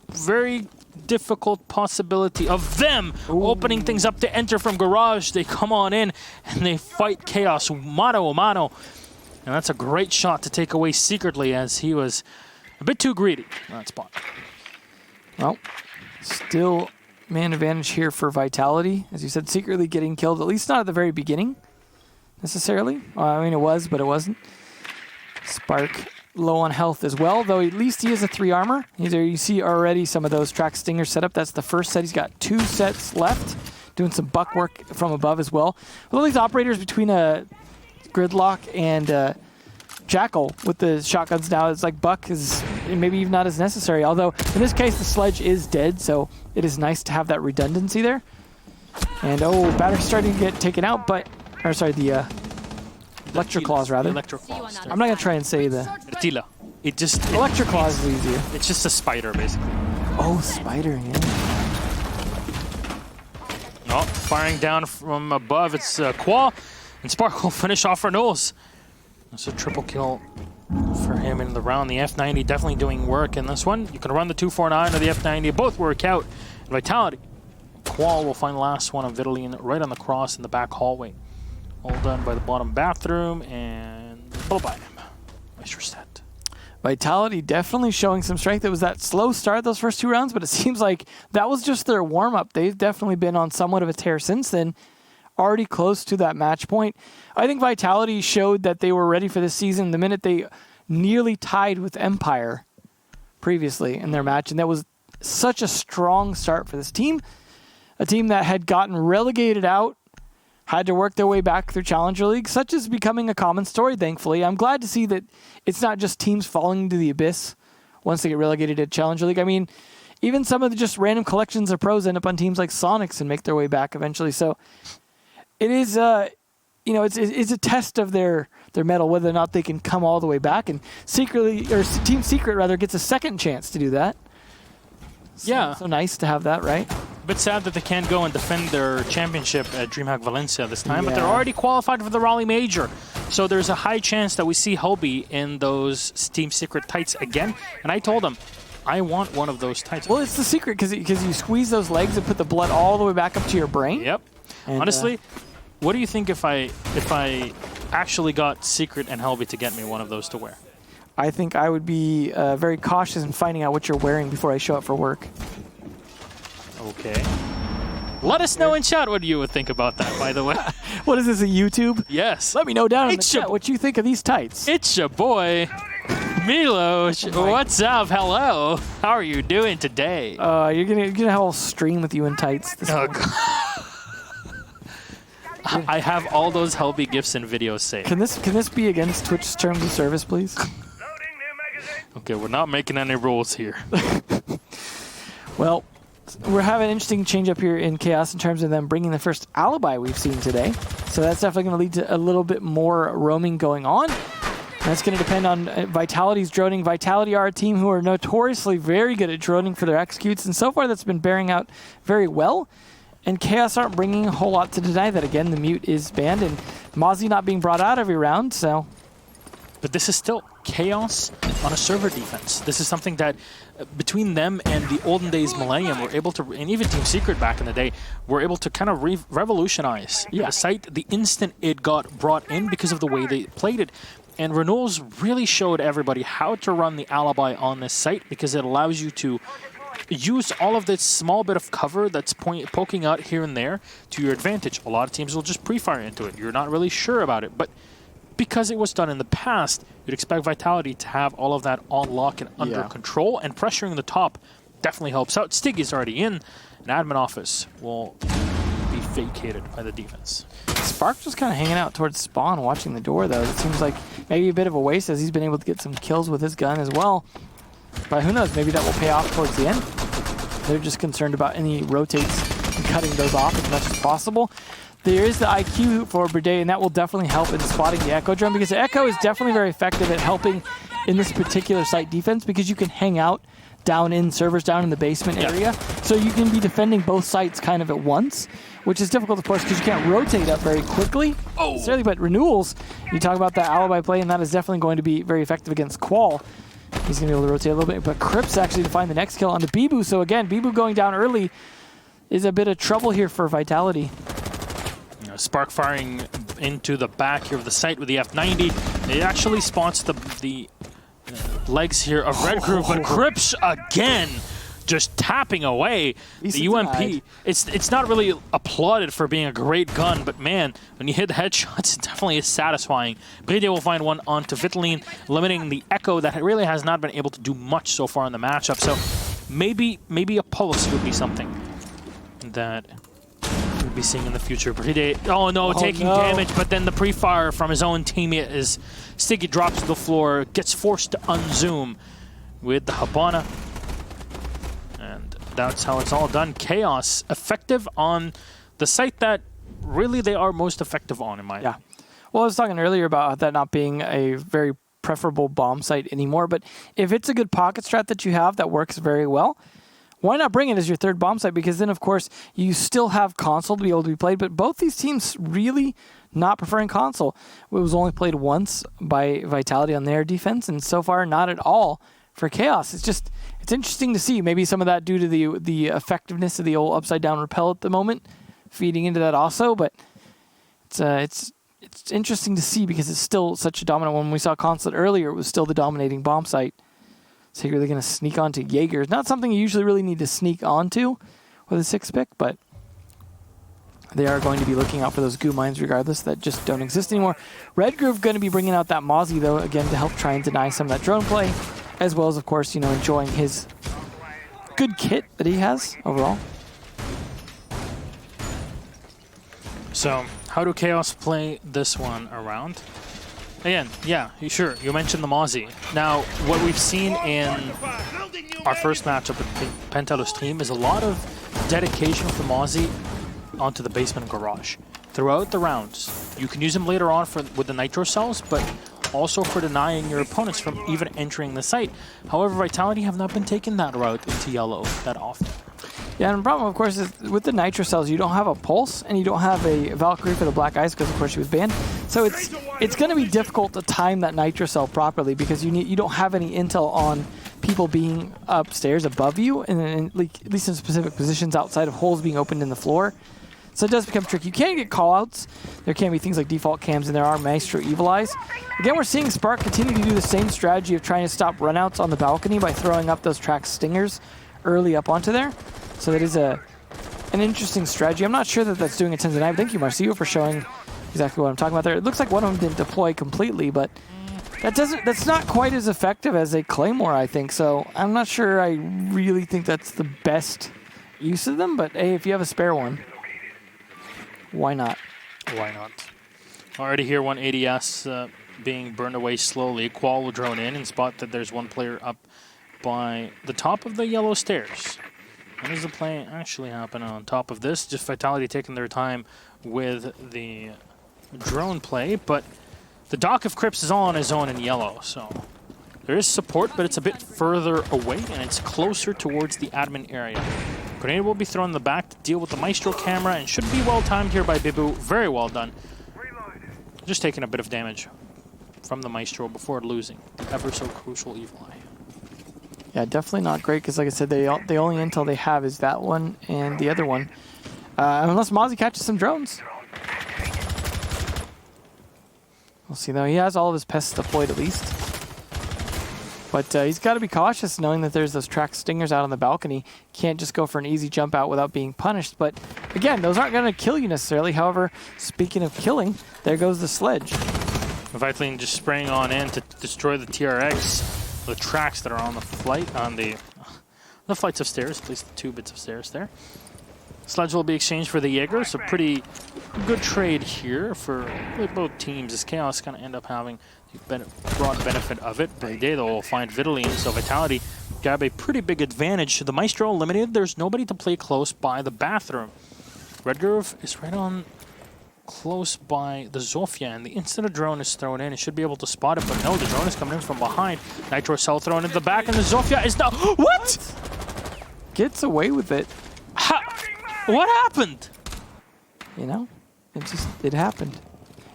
very difficult possibility of them opening things up to enter from Garage. They come on in and they fight Chaos mano a mano. And that's a great shot to take away secretly, as he was a bit too greedy in that spot. Well, still man advantage here for Vitality. As you said, secretly getting killed, at least not at the very beginning, necessarily. I mean, it was, but it wasn't. Spark low on health as well, though at least he has a 3 armor. You see already some of those track stingers set up. That's the first set. He's got 2 sets left, doing some buck work from above as well. With all these operators between Gridlock Gridlock and Jackal with the shotguns now. It's like Buck is maybe even not as necessary. Although in this case the Sledge is dead, so it is nice to have that redundancy there. And battery's starting to get taken out, but the Electric Claws rather. Electric Claws. I'm not gonna try and say the Tila. Electric Claws is easier. It's just a spider basically. Oh, spider, yeah. Oh, firing down from above. It's Qual, and Spark will finish off for Knowles. That's a triple kill for him in the round. The F90 definitely doing work in this one. You can run the 249 or the F90. Both work out. And Vitality. Qual will find the last one of Vitaline right on the cross in the back hallway. All done by the bottom bathroom, and bye-bye. Nice reset. Vitality definitely showing some strength. It was that slow start those first 2 rounds, but it seems like that was just their warm-up. They've definitely been on somewhat of a tear since then. Already close to that match point. I think Vitality showed that they were ready for this season the minute they nearly tied with Empire previously in their match, and that was such a strong start for this team. A team that had gotten relegated out, had to work their way back through Challenger League. Such is becoming a common story, thankfully. I'm glad to see that it's not just teams falling into the abyss once they get relegated at Challenger League. I mean, even some of the just random collections of pros end up on teams like Sonics and make their way back eventually. So it is, it's a test of their mettle, whether or not they can come all the way back. And Team Secret rather gets a second chance to do that. So nice to have that, right? A bit sad that they can't go and defend their championship at DreamHack Valencia this time, but they're already qualified for the Raleigh Major. So there's a high chance that we see Hobie in those Team Secret tights again. And I told them, I want one of those tights. Well, it's the secret because you squeeze those legs and put the blood all the way back up to your brain. Yep. And honestly, what do you think if I actually got Secret and Hobie to get me one of those to wear? I think I would be very cautious in finding out what you're wearing before I show up for work. Okay. Let us know in chat what you would think about that, by the way. What is this, a YouTube? Yes. Let me know down in the chat what you think of these tights. It's your boy, Milo. What's up? Hello. How are you doing today? You're gonna have a whole stream with you in tights. This I have all those Hobie gifs and videos saved. Can this be against Twitch's terms of service, please? Okay, we're not making any rules here. Well, we're having an interesting change up here in Chaos in terms of them bringing the first alibi we've seen today. So that's definitely going to lead to a little bit more roaming going on. That's going to depend on Vitality's droning. Vitality are a team who are notoriously very good at droning for their executes, and so far that's been bearing out very well. And Chaos aren't bringing a whole lot to deny that. Again, the mute is banned, and Mozzie not being brought out every round, so... But this is still Chaos on a server defense. This is something that between them and the olden days Millennium were able to, and even Team Secret back in the day, were able to kind of revolutionize the site the instant it got brought in because of the way they played it. And Renault's really showed everybody how to run the alibi on this site because it allows you to use all of this small bit of cover that's poking out here and there to your advantage. A lot of teams will just pre-fire into it. You're not really sure about it, but because it was done in the past, you'd expect Vitality to have all of that on lock and under control, and pressuring the top definitely helps out. Stiggy's already in, and admin office will be vacated by the defense. Spark just kind of hanging out towards spawn, watching the door, though. It seems like maybe a bit of a waste as he's been able to get some kills with his gun as well. But who knows, maybe that will pay off towards the end. They're just concerned about any rotates and cutting those off as much as possible. There is the IQ for Bidet, and that will definitely help in spotting the Echo drone, because the Echo is definitely very effective at helping in this particular site defense, because you can hang out down in servers, down in the basement area. So you can be defending both sites kind of at once, which is difficult, of course, because you can't rotate up very quickly. Necessarily, but Renewals, you talk about that alibi play, and that is definitely going to be very effective against Qual. He's going to be able to rotate a little bit, but Crips actually to find the next kill on the Bibu. So again, Bibu going down early is a bit of trouble here for Vitality. Spark firing into the back here of the site with the F90. It actually spots the legs here of Red Crew, but Crips again just tapping away. The UMP, it's not really applauded for being a great gun, but man, when you hit the headshots, it definitely is satisfying. Brede will find one onto Vitaline, limiting the Echo that really has not been able to do much so far in the matchup. So maybe a pulse would be something that would be seeing in the future. Predate, oh no, taking no. damage, but then the pre-fire from his own teammate is Sticky drops to the floor, gets forced to unzoom with the Habana. And that's how it's all done. Chaos effective on the site that really they are most effective on, in my opinion. Well, I was talking earlier about that not being a very preferable bomb site anymore, but if it's a good pocket strat that you have that works very well, why not bring it as your third bomb site? Because then, of course, you still have console to be able to be played, but both these teams really not preferring console. It was only played once by Vitality on their defense, and so far not at all for Chaos. It's interesting to see. Maybe some of that due to the effectiveness of the old upside down repel at the moment, feeding into that also, but it's interesting to see because it's still such a dominant one. When we saw Consulate earlier, it was still the dominating bomb site. So you're really going to sneak onto Jaeger. It's not something you usually really need to sneak onto with a 6-pick, but they are going to be looking out for those goo mines regardless that just don't exist anymore. Red Groove going to be bringing out that Mozzie, though, again, to help try and deny some of that drone play, as well as, of course, enjoying his good kit that he has overall. So, how do Chaos play this one around? Again, yeah, sure, you mentioned the Mozzie. Now, what we've seen in our first matchup with Pentelo's team is a lot of dedication from Mozzie onto the basement garage. Throughout the rounds, you can use him later on with the Nitro cells, but also for denying your opponents from even entering the site. However, Vitality have not been taking that route into yellow that often. Yeah, and the problem, of course, is with the Nitro cells, you don't have a Pulse, and you don't have a Valkyrie for the Black Ice, because, of course, she was banned. So it's going to be difficult to time that Nitro cell properly, because you don't have any intel on people being upstairs above you, and at least in specific positions outside of holes being opened in the floor. So it does become tricky. You can get callouts. There can be things like default cams, and there are Maestro Evil Eyes. Again, we're seeing Spark continue to do the same strategy of trying to stop runouts on the balcony by throwing up those track stingers early up onto there. So that is an interesting strategy. I'm not sure that that's doing a tons of damage. Thank you, Marcio, for showing exactly what I'm talking about there. It looks like one of them didn't deploy completely, but that's not quite as effective as a Claymore, I think. So I'm not sure I really think that's the best use of them, but hey, if you have a spare one, why not? Why not? Already here, one ADS being burned away slowly. Qual will drone in and spot that there's one player up by the top of the yellow stairs. When does the play actually happen on top of this? Just Vitality taking their time with the drone play, but the Dock of Crypts is all on his own in yellow, so there is support, but it's a bit further away, and it's closer towards the admin area. Grenade will be thrown in the back to deal with the Maestro camera, and should be well timed here by Bibu. Very well done. Just taking a bit of damage from the Maestro before losing the ever so crucial Evil Eye. Yeah, definitely not great, because like I said, the only intel they have is that one and the other one. Unless Mozzie catches some drones. We'll see, though. He has all of his pests deployed at least. But he's got to be cautious knowing that there's those track stingers out on the balcony. Can't just go for an easy jump out without being punished. But again, those aren't going to kill you necessarily. However, speaking of killing, there goes the sledge. Vitaline just spraying on in to destroy the TRX. The tracks that are on the flight, on the flights of stairs, at least the 2 bits of stairs there. Sledge will be exchanged for the Jaeger, so pretty good trade here for both teams, as Chaos kind of end up having the broad benefit of it. But they will find Vitaline, so Vitality grab a pretty big advantage. The Maestro eliminated, there's nobody to play close by the bathroom. Red Groove is right on close by the Zofia, and the instant a drone is thrown in, it should be able to spot it, but no, the drone is coming in from behind. Nitro cell thrown into the back, and the Zofia is now... What? Gets away with it. What happened? It happened.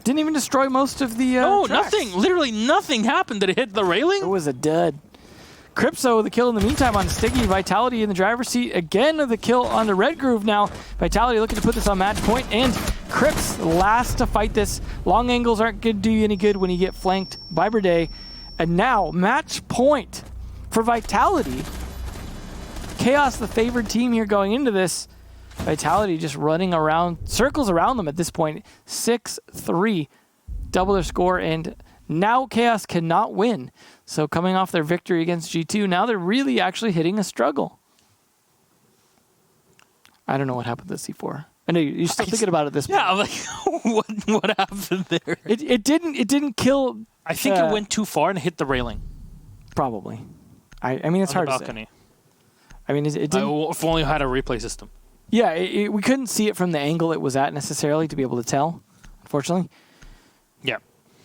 Didn't even destroy most of the No, tracks. nothing. Literally nothing happened. Did it hit the railing? It was a dud. Crypto with the kill in the meantime on Stiggy. Vitality in the driver's seat again with the kill on the Red Groove now. Vitality looking to put this on match point, and Crips last to fight this. Long angles aren't going to do you any good when you get flanked by Brede. And now, match point for Vitality. Chaos, the favored team here going into this. Vitality just running around, circles around them at this point. 6-3, double their score, and now Chaos cannot win. So coming off their victory against G2, now they're really actually hitting a struggle. I don't know what happened to C4. I know you're still thinking about it this point. Yeah, I'm like, what happened there? It didn't kill. I think it went too far and hit the railing. Probably. I mean, it's on hard the to balcony. say. I mean, it didn't. If only had a replay system. Yeah, we couldn't see it from the angle it was at necessarily to be able to tell, unfortunately. Yeah.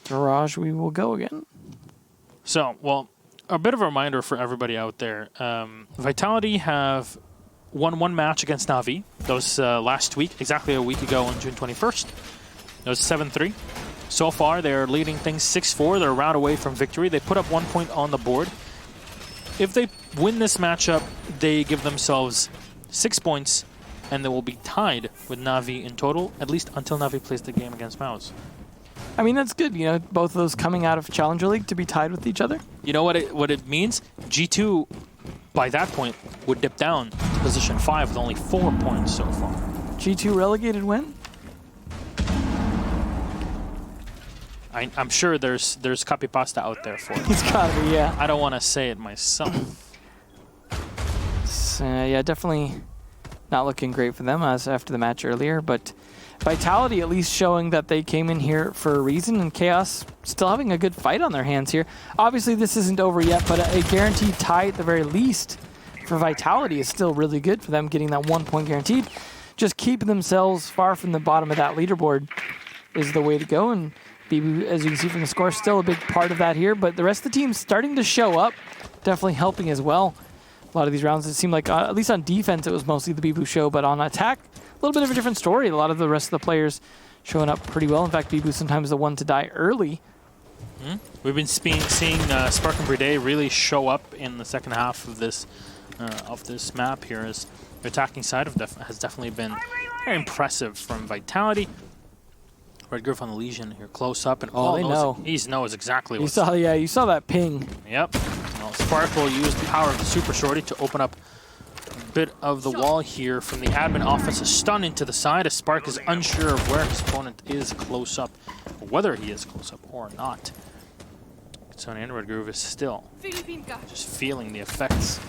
Garage, we will go again. So, well, a bit of a reminder for everybody out there. Vitality have won one match against Na'Vi. That was last week, exactly a week ago on June 21st. That was 7-3. So far, they're leading things 6-4. They're a round away from victory. They put up 1 point on the board. If they win this matchup, they give themselves 6 points, and they will be tied with Na'Vi in total, at least until Na'Vi plays the game against Mouse. I mean, that's good. You know, both of those coming out of Challenger League to be tied with each other. You know what it means? G2, by that point, would dip down to position 5 with only 4 points so far. G2 relegated when? I'm sure there's copy pasta out there for it. It's gotta be, yeah. I don't want to say it myself. So, yeah, definitely not looking great for them as after the match earlier, but Vitality at least showing that they came in here for a reason, and Chaos still having a good fight on their hands here. Obviously, this isn't over yet, but a guaranteed tie at the very least for Vitality is still really good for them, getting that 1 point guaranteed. Just keeping themselves far from the bottom of that leaderboard is the way to go, and BB, as you can see from the score, still a big part of that here, but the rest of the team's starting to show up, definitely helping as well. A lot of these rounds, it seemed like, at least on defense, it was mostly the Bibu show, but on attack, a little bit of a different story. A lot of the rest of the players showing up pretty well. In fact, Bibu sometimes the one to die early. We've been seeing Spark and Brede really show up in the second half of this map here, as the attacking side has definitely been very impressive from Vitality. Red Griff on the Legion here, close up, and they know. He knows exactly what. You saw that ping. Yep. Well, Spark will use the power of the Super Shorty to open up a bit of the wall here from the admin office. A stun into the side as Spark is unsure of where his opponent is close up, or whether he is close up or not. So Red Groove is still just feeling the effects.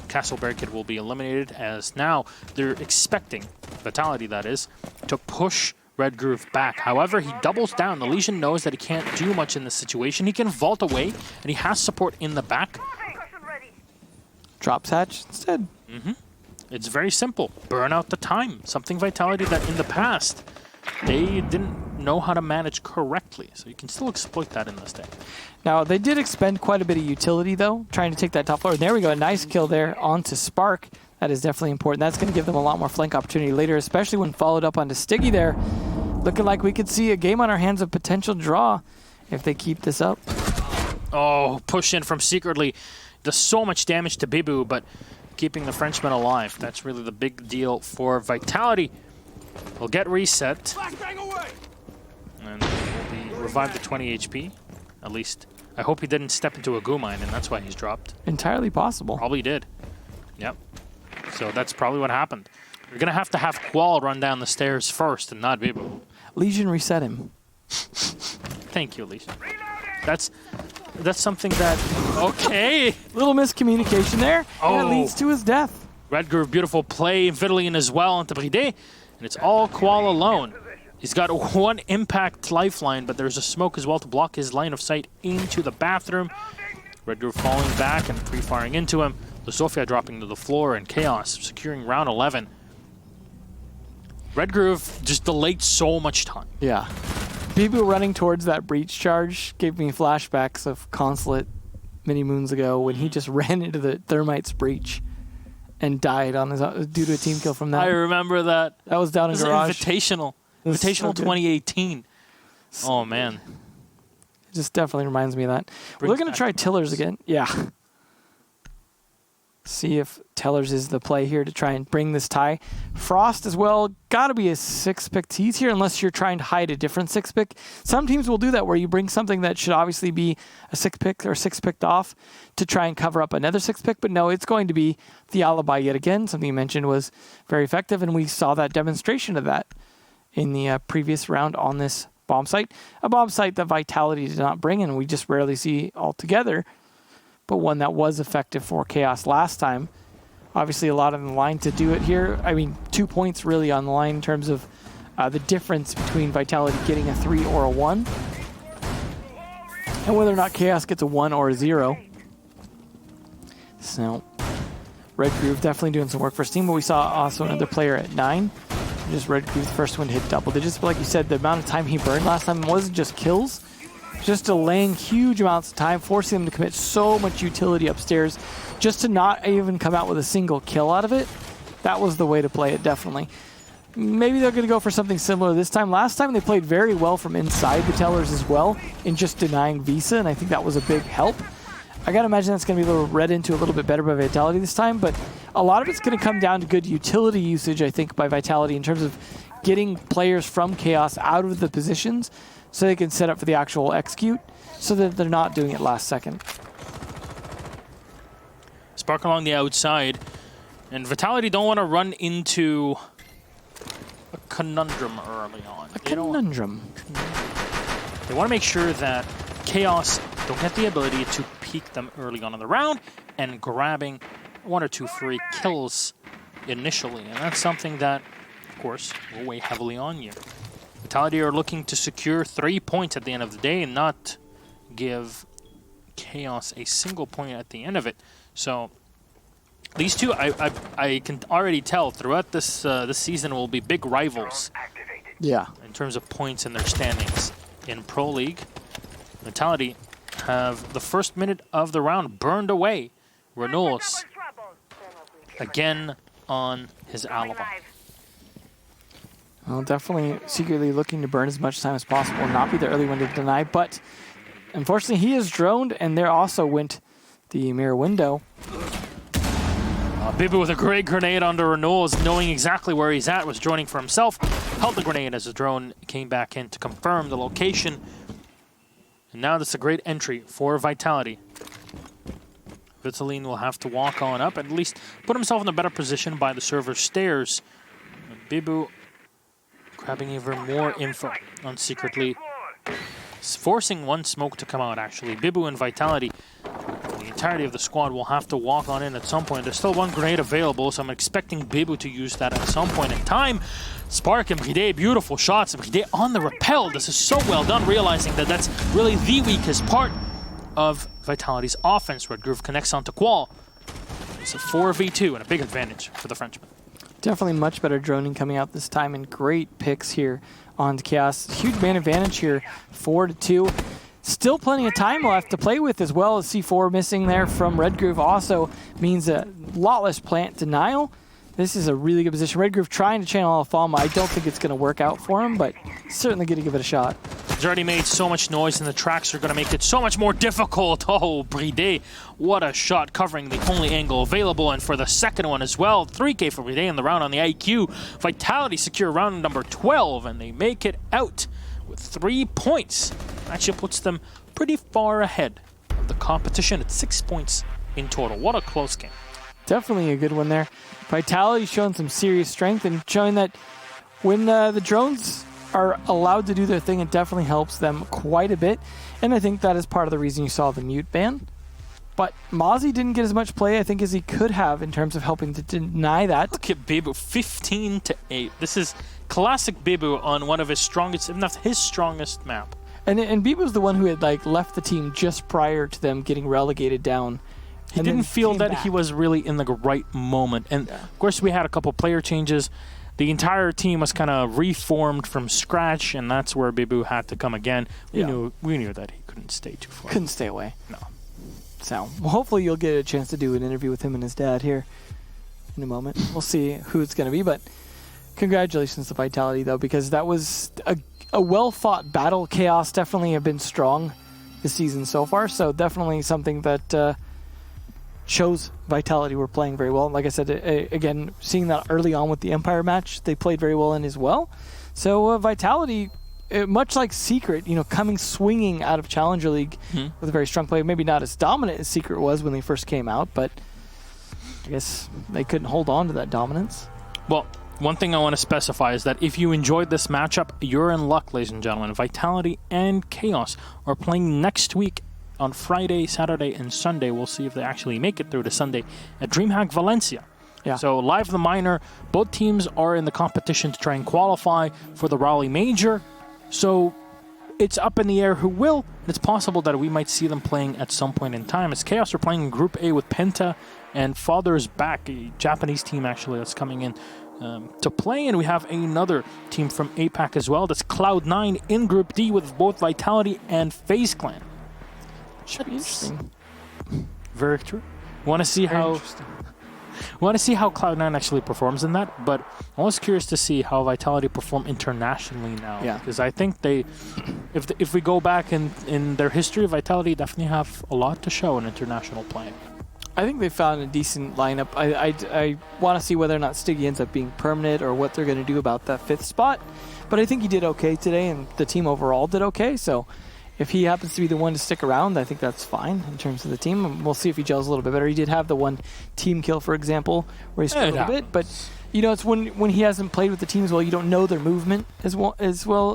Castle Barricade will be eliminated, as now they're expecting, Vitality that is, to push Red Groove back. However, he doubles down. The Legion knows that he can't do much in this situation. He can vault away, and he has support in the back. Drops hatch instead. It's very simple. Burn out the time. Something Vitality that in the past, they didn't know how to manage correctly. So you can still exploit that in this day. Now, they did expend quite a bit of utility, though, trying to take that top floor. And there we go. A nice kill there onto Spark. That is definitely important. That's going to give them a lot more flank opportunity later, especially when followed up onto Stiggy there. Looking like we could see a game on our hands of potential draw if they keep this up. Oh, push in from Secretly. Does so much damage to Bibu, but keeping the Frenchman alive. That's really the big deal for Vitality. Will get reset. And will be revived to 20 HP. At least, I hope he didn't step into a goo mine, and that's why he's dropped. Entirely possible. Probably did. Yep. So that's probably what happened. You're going to have Qual run down the stairs first and not Bibu. Legion reset him. Thank you, Legion. That's something that... Okay. Little miscommunication there. Oh. And that leads to his death. Red Groove, beautiful play. Vidalian as well into Bride. And it's all Qual alone. He's got one impact lifeline, but there's a smoke as well to block his line of sight into the bathroom. Red Groove falling back and pre-firing into him. The Sofia dropping to the floor, and Chaos securing round 11. Red Groove just delayed so much time. Yeah. Bibu running towards that breach charge gave me flashbacks of Consulate many moons ago when he just ran into the Thermite's breach and died on his due to a team kill from that. I remember that. That was down in Garage. Invitational. Was Invitational so 2018. Oh, man. It just definitely reminds me of that. We're going to try Tillers again. Yeah. See if Tellers is the play here to try and bring this tie. Frost as well, got to be a 6-pick tease here unless you're trying to hide a different 6-pick. Some teams will do that where you bring something that should obviously be a 6-pick or 6-picked off to try and cover up another 6-pick, but no, it's going to be the alibi yet again. Something you mentioned was very effective, and we saw that demonstration of that in the previous round on this bomb site. A bomb site that Vitality did not bring, and we just rarely see altogether, but one that was effective for Chaos last time Obviously, a lot on the line to do it here. I mean, 2 points really on the line in terms of the difference between Vitality getting a 3 or a 1. And whether or not Chaos gets a 1 or a 0. So, Red Groove definitely doing some work for his team, but we saw also another player at 9. Just Red Groove's first one hit double digits, but like you said, the amount of time he burned last time wasn't just kills, just delaying huge amounts of time, forcing him to commit so much utility upstairs just to not even come out with a single kill out of it. That was the way to play it, definitely. Maybe they're going to go for something similar this time. Last time they played very well from inside the tellers as well in just denying Visa, and I think that was a big help. I got to imagine that's going to be read into a little bit better by Vitality this time, but a lot of it's going to come down to good utility usage, I think, by Vitality in terms of getting players from Chaos out of the positions so they can set up for the actual execute so that they're not doing it last second. Spark along the outside, and Vitality don't want to run into a conundrum early on. A conundrum. They want to make sure that Chaos don't get the ability to peek them early on in the round and grabbing 1 or 2 free kills initially. And that's something that, of course, will weigh heavily on you. Vitality are looking to secure 3 points at the end of the day and not give Chaos a single point at the end of it. So these two, I can already tell throughout this this season will be big rivals. Yeah. In terms of points in their standings. In Pro League, Vitality have the first minute of the round burned away. Renaults again on his alibi. Well, definitely secretly looking to burn as much time as possible and not be the early one to deny, but unfortunately he is droned, and there also went the mirror window. Bibu with a great grenade onto Renaults, knowing exactly where he's at, was droning for himself, held the grenade as the drone came back in to confirm the location. And now that's a great entry for Vitality. Vitaline will have to walk on up, at least put himself in a better position by the server stairs. And Bibu grabbing even more info on Secretly, forcing one smoke to come out actually. Bibu and Vitality, the entirety of the squad will have to walk on in at some point. There's still one grenade available, so I'm expecting Bibu to use that at some point in time. Spark and Bride, beautiful shots. Bride on the rappel. This is so well done, realizing that that's really the weakest part of Vitality's offense. Red Groove connects onto Qual. It's a 4v2 and a big advantage for the Frenchman. Definitely much better droning coming out this time, and great picks here on Chaos. Huge man advantage here, 4-2. Still plenty of time left to play with, as well as C4 missing there from Red Groove also means a lot less plant denial. This is a really good position. Red Groove trying to channel Alfama. I don't think it's going to work out for him, but certainly going to give it a shot. He's already made so much noise, and the tracks are going to make it so much more difficult. Oh, Bride, what a shot, covering the only angle available. And for the second one as well, 3K for Bride in the round on the IQ. Vitality secure round number 12, and they make it out with 3 points. Actually puts them pretty far ahead of the competition at 6 points in total. What a close game. Definitely a good one there. Vitality showing some serious strength and showing that when the drones are allowed to do their thing, it definitely helps them quite a bit. And I think that is part of the reason you saw the mute ban. But Mozzie didn't get as much play, I think, as he could have in terms of helping to deny that. Look at Bibu, 15-8. This is classic Bibu on one of his strongest, if not his strongest map. And Bibu's the one who had left the team just prior to them getting relegated down. He didn't feel that he was really in the right moment. And of course, we had a couple player changes. The entire team was kind of reformed from scratch, and that's where Bibu had to come again. We knew that he couldn't stay too far. Couldn't stay away. No. So, well, hopefully you'll get a chance to do an interview with him and his dad here in a moment. We'll see who it's going to be, but congratulations to Vitality, though, because that was a well-fought battle. Chaos definitely have been strong this season so far, so definitely something that shows Vitality were playing very well. Like I said, again, seeing that early on with the Empire match, they played very well in as well. So Vitality, much like Secret, coming swinging out of Challenger League with a very strong play. Maybe not as dominant as Secret was when they first came out, but I guess they couldn't hold on to that dominance. Well, one thing I want to specify is that if you enjoyed this matchup, you're in luck, ladies and gentlemen. Vitality and Chaos are playing next week on Friday, Saturday, and Sunday. We'll see if they actually make it through to Sunday at DreamHack Valencia. Yeah. So live the minor, both teams are in the competition to try and qualify for the Raleigh Major. So it's up in the air who will. It's possible that we might see them playing at some point in time. As Chaos are playing in Group A with Penta and Father's Back, a Japanese team actually that's coming in to play. And we have another team from APAC as well. That's Cloud9 in Group D with both Vitality and FaZe Clan. Should be interesting. Very true. Want to see how Cloud9 actually performs in that, but I'm always curious to see how Vitality perform internationally now. Yeah. Because I think if we go back in their history, Vitality definitely have a lot to show in international play. I think they found a decent lineup. I want to see whether or not Stiggy ends up being permanent or what they're going to do about that 5th spot. But I think he did okay today, and the team overall did okay. So if he happens to be the one to stick around, I think that's fine in terms of the team. We'll see if he gels a little bit better. He did have the one team kill, for example, where he struggled a bit. But, it's when he hasn't played with the team as well, you don't know their movement as well.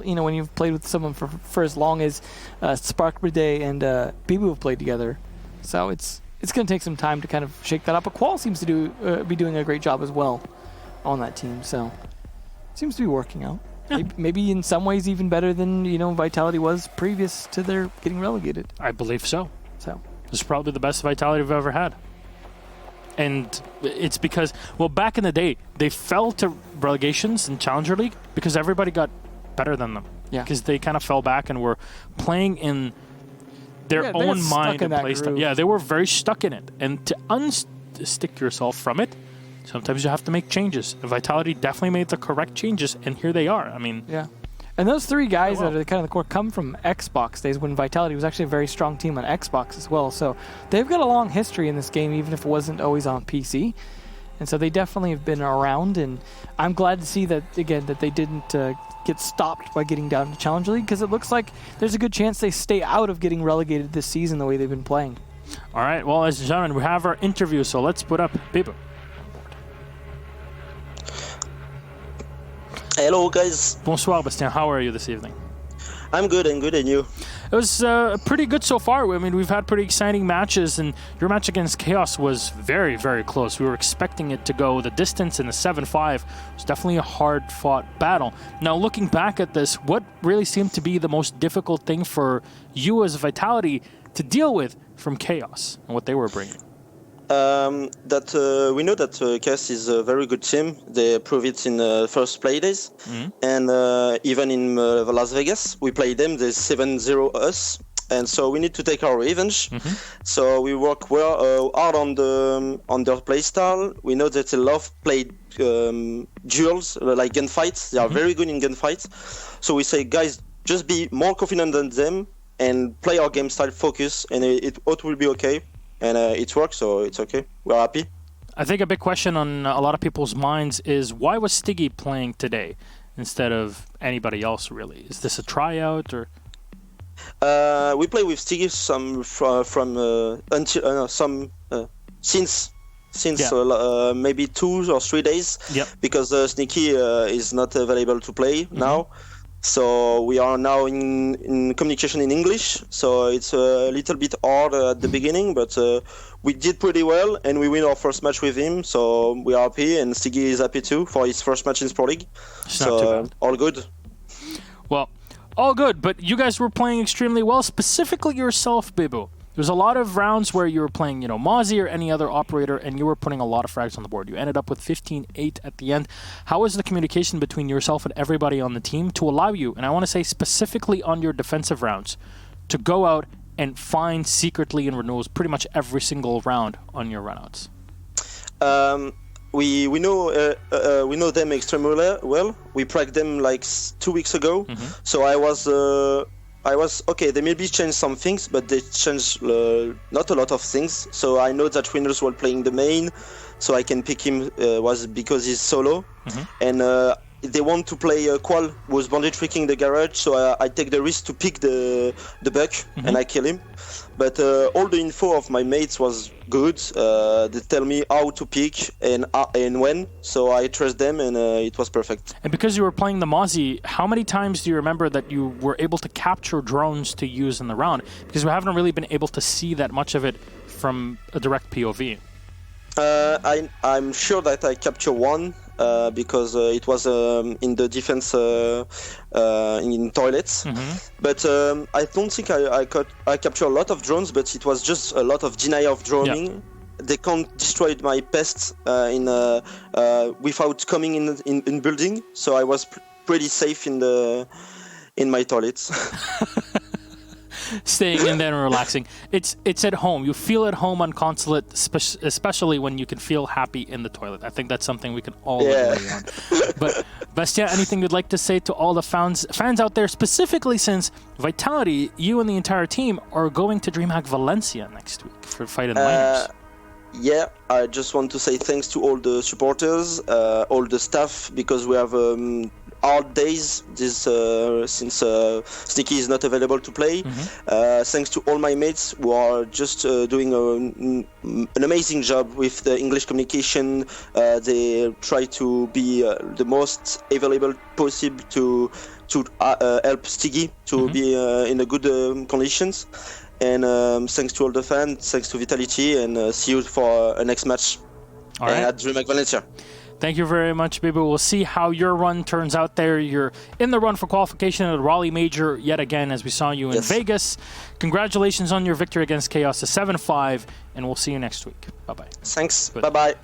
When you've played with someone for as long as Sparkbreday and Bibu have played together. So it's going to take some time to kind of shake that up. But Qual seems to be doing a great job as well on that team. So it seems to be working out. Yeah. Maybe in some ways even better than Vitality was previous to their getting relegated. I believe so. So this is probably the best Vitality we've ever had. And it's because, back in the day, they fell to relegations in Challenger League because everybody got better than them. Yeah. Because they kind of fell back and were playing in their own mind and play stuff. Yeah, they were very stuck in it. And to unstick yourself from it, sometimes you have to make changes. Vitality definitely made the correct changes, and here they are. I mean, yeah. And those 3 guys that are kind of the core come from Xbox days when Vitality was actually a very strong team on Xbox as well. So they've got a long history in this game, even if it wasn't always on PC. And so they definitely have been around. And I'm glad to see that, again, that they didn't get stopped by getting down to Challenger League, because it looks like there's a good chance they stay out of getting relegated this season the way they've been playing. All right. Well, ladies and gentlemen, we have our interview, so let's put up Bibu. Hello, guys. Bonsoir, Bastien. How are you this evening? I'm good, and you? It was pretty good so far. I mean, we've had pretty exciting matches, and your match against Chaos was very, very close. We were expecting it to go the distance, in the 7-5. It was definitely a hard-fought battle. Now, looking back at this, what really seemed to be the most difficult thing for you as Vitality to deal with from Chaos and what they were bringing? We know that Chaos is a very good team. They proved it in the first play days. And even in Las Vegas, we played them. They 7-0 us. And so we need to take our revenge. So we work hard on their play style. We know that they love play duels, like gunfights. They are very good in gunfights. So we say, guys, just be more confident than them and play our game style, focus, and it will be okay. And it works, so it's okay. We're happy. I think a big question on a lot of people's minds is, why was Stiggy playing today instead of anybody else, really? Is this a tryout, or? We play with Stiggy since maybe 2 or 3 days. Yep. Because Sneaky is not available to play now. So we are now in communication in English, so it's a little bit hard at the beginning, but we did pretty well, and we win our first match with him, so we are happy, and Stiggy is happy too for his first match in Pro League. So all good. Well, all good, but you guys were playing extremely well, specifically yourself, Bibu. There's a lot of rounds where you were playing, Mozzie or any other operator, and you were putting a lot of frags on the board. You ended up with 15-8 at the end. How was the communication between yourself and everybody on the team to allow you, and I want to say specifically on your defensive rounds, to go out and find secretly in renewals pretty much every single round on your runouts? We know them extremely well. We practiced them like 2 weeks ago, so I was okay. They maybe changed some things, but they changed not a lot of things. So I know that Winners was playing the main, so I can pick him was because he's solo, and they want to play Qual, who was bandit tricking the garage. So I take the risk to pick the buck and I kill him. But all the info of my mates was good. They tell me how to pick and when, so I trust them, and it was perfect. And because you were playing the Mozzie, how many times do you remember that you were able to capture drones to use in the round? Because we haven't really been able to see that much of it from a direct POV. I'm sure that I capture one because it was in the defense in toilets. But I don't think I capture a lot of drones, but it was just a lot of denial of droning. Yeah. They can't destroy my pests without coming in building, so I was pretty safe in my toilets. Staying in there and relaxing. It's at home. You feel at home on consulate, especially when you can feel happy in the toilet. I think that's something we can all agree on. But Bastien, anything you'd like to say to all the fans out there, specifically since Vitality, you and the entire team are going to DreamHack Valencia next week for Fight in Miners. Yeah, I just want to say thanks to all the supporters, all the staff, because we have hard days since Sneaky is not available to play. Thanks to all my mates who are just doing an amazing job with the English communication. They try to be the most available possible to help Stiggy to be in a good conditions. And thanks to all the fans, thanks to Vitality, and see you for a next match at DreamHack Valencia. Thank you very much, Bibu. We'll see how your run turns out there. You're in the run for qualification at the Raleigh Major yet again, as we saw you in Vegas. Congratulations on your victory against Chaos, a 7-5, and we'll see you next week. Bye-bye. Thanks. Bye-bye.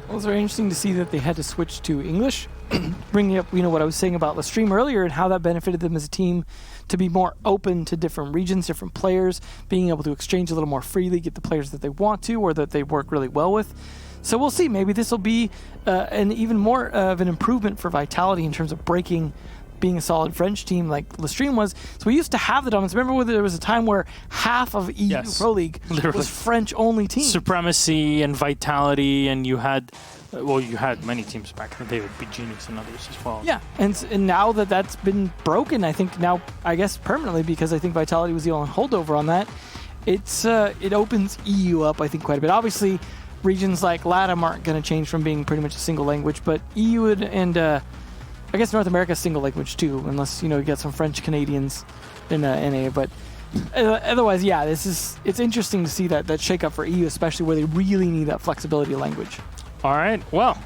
Well, it was very interesting to see that they had to switch to English, bringing up, what I was saying about the stream earlier and how that benefited them as a team to be more open to different regions, different players, being able to exchange a little more freely, get the players that they want to or that they work really well with. So we'll see. Maybe this will be an even more of an improvement for Vitality in terms of being a solid French team like the stream was. So we used to have the dominance. Remember there was a time where half of EU Pro League was French-only teams. Supremacy and Vitality, and you had many teams back in the day with Big Genius and others as well. Yeah, and now that's been broken, I think now, I guess permanently, because I think Vitality was the only holdover on that. It opens EU up, I think, quite a bit. Obviously, regions like LATAM aren't going to change from being pretty much a single language, but EU and I guess North America is single language too, unless you get some French Canadians in NA. But otherwise, yeah, it's interesting to see that shake-up for EU, especially where they really need that flexibility of language. All right, well,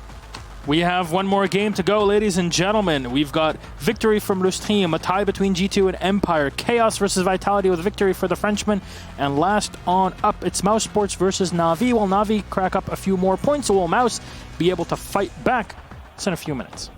we have one more game to go, ladies and gentlemen. We've got victory from Le Stream, a tie between G2 and Empire. Chaos versus Vitality with victory for the Frenchman. And last on up, it's Mouse Sports versus Na'Vi. Will Na'Vi crack up a few more points, so will Mouse be able to fight back? It's in a few minutes.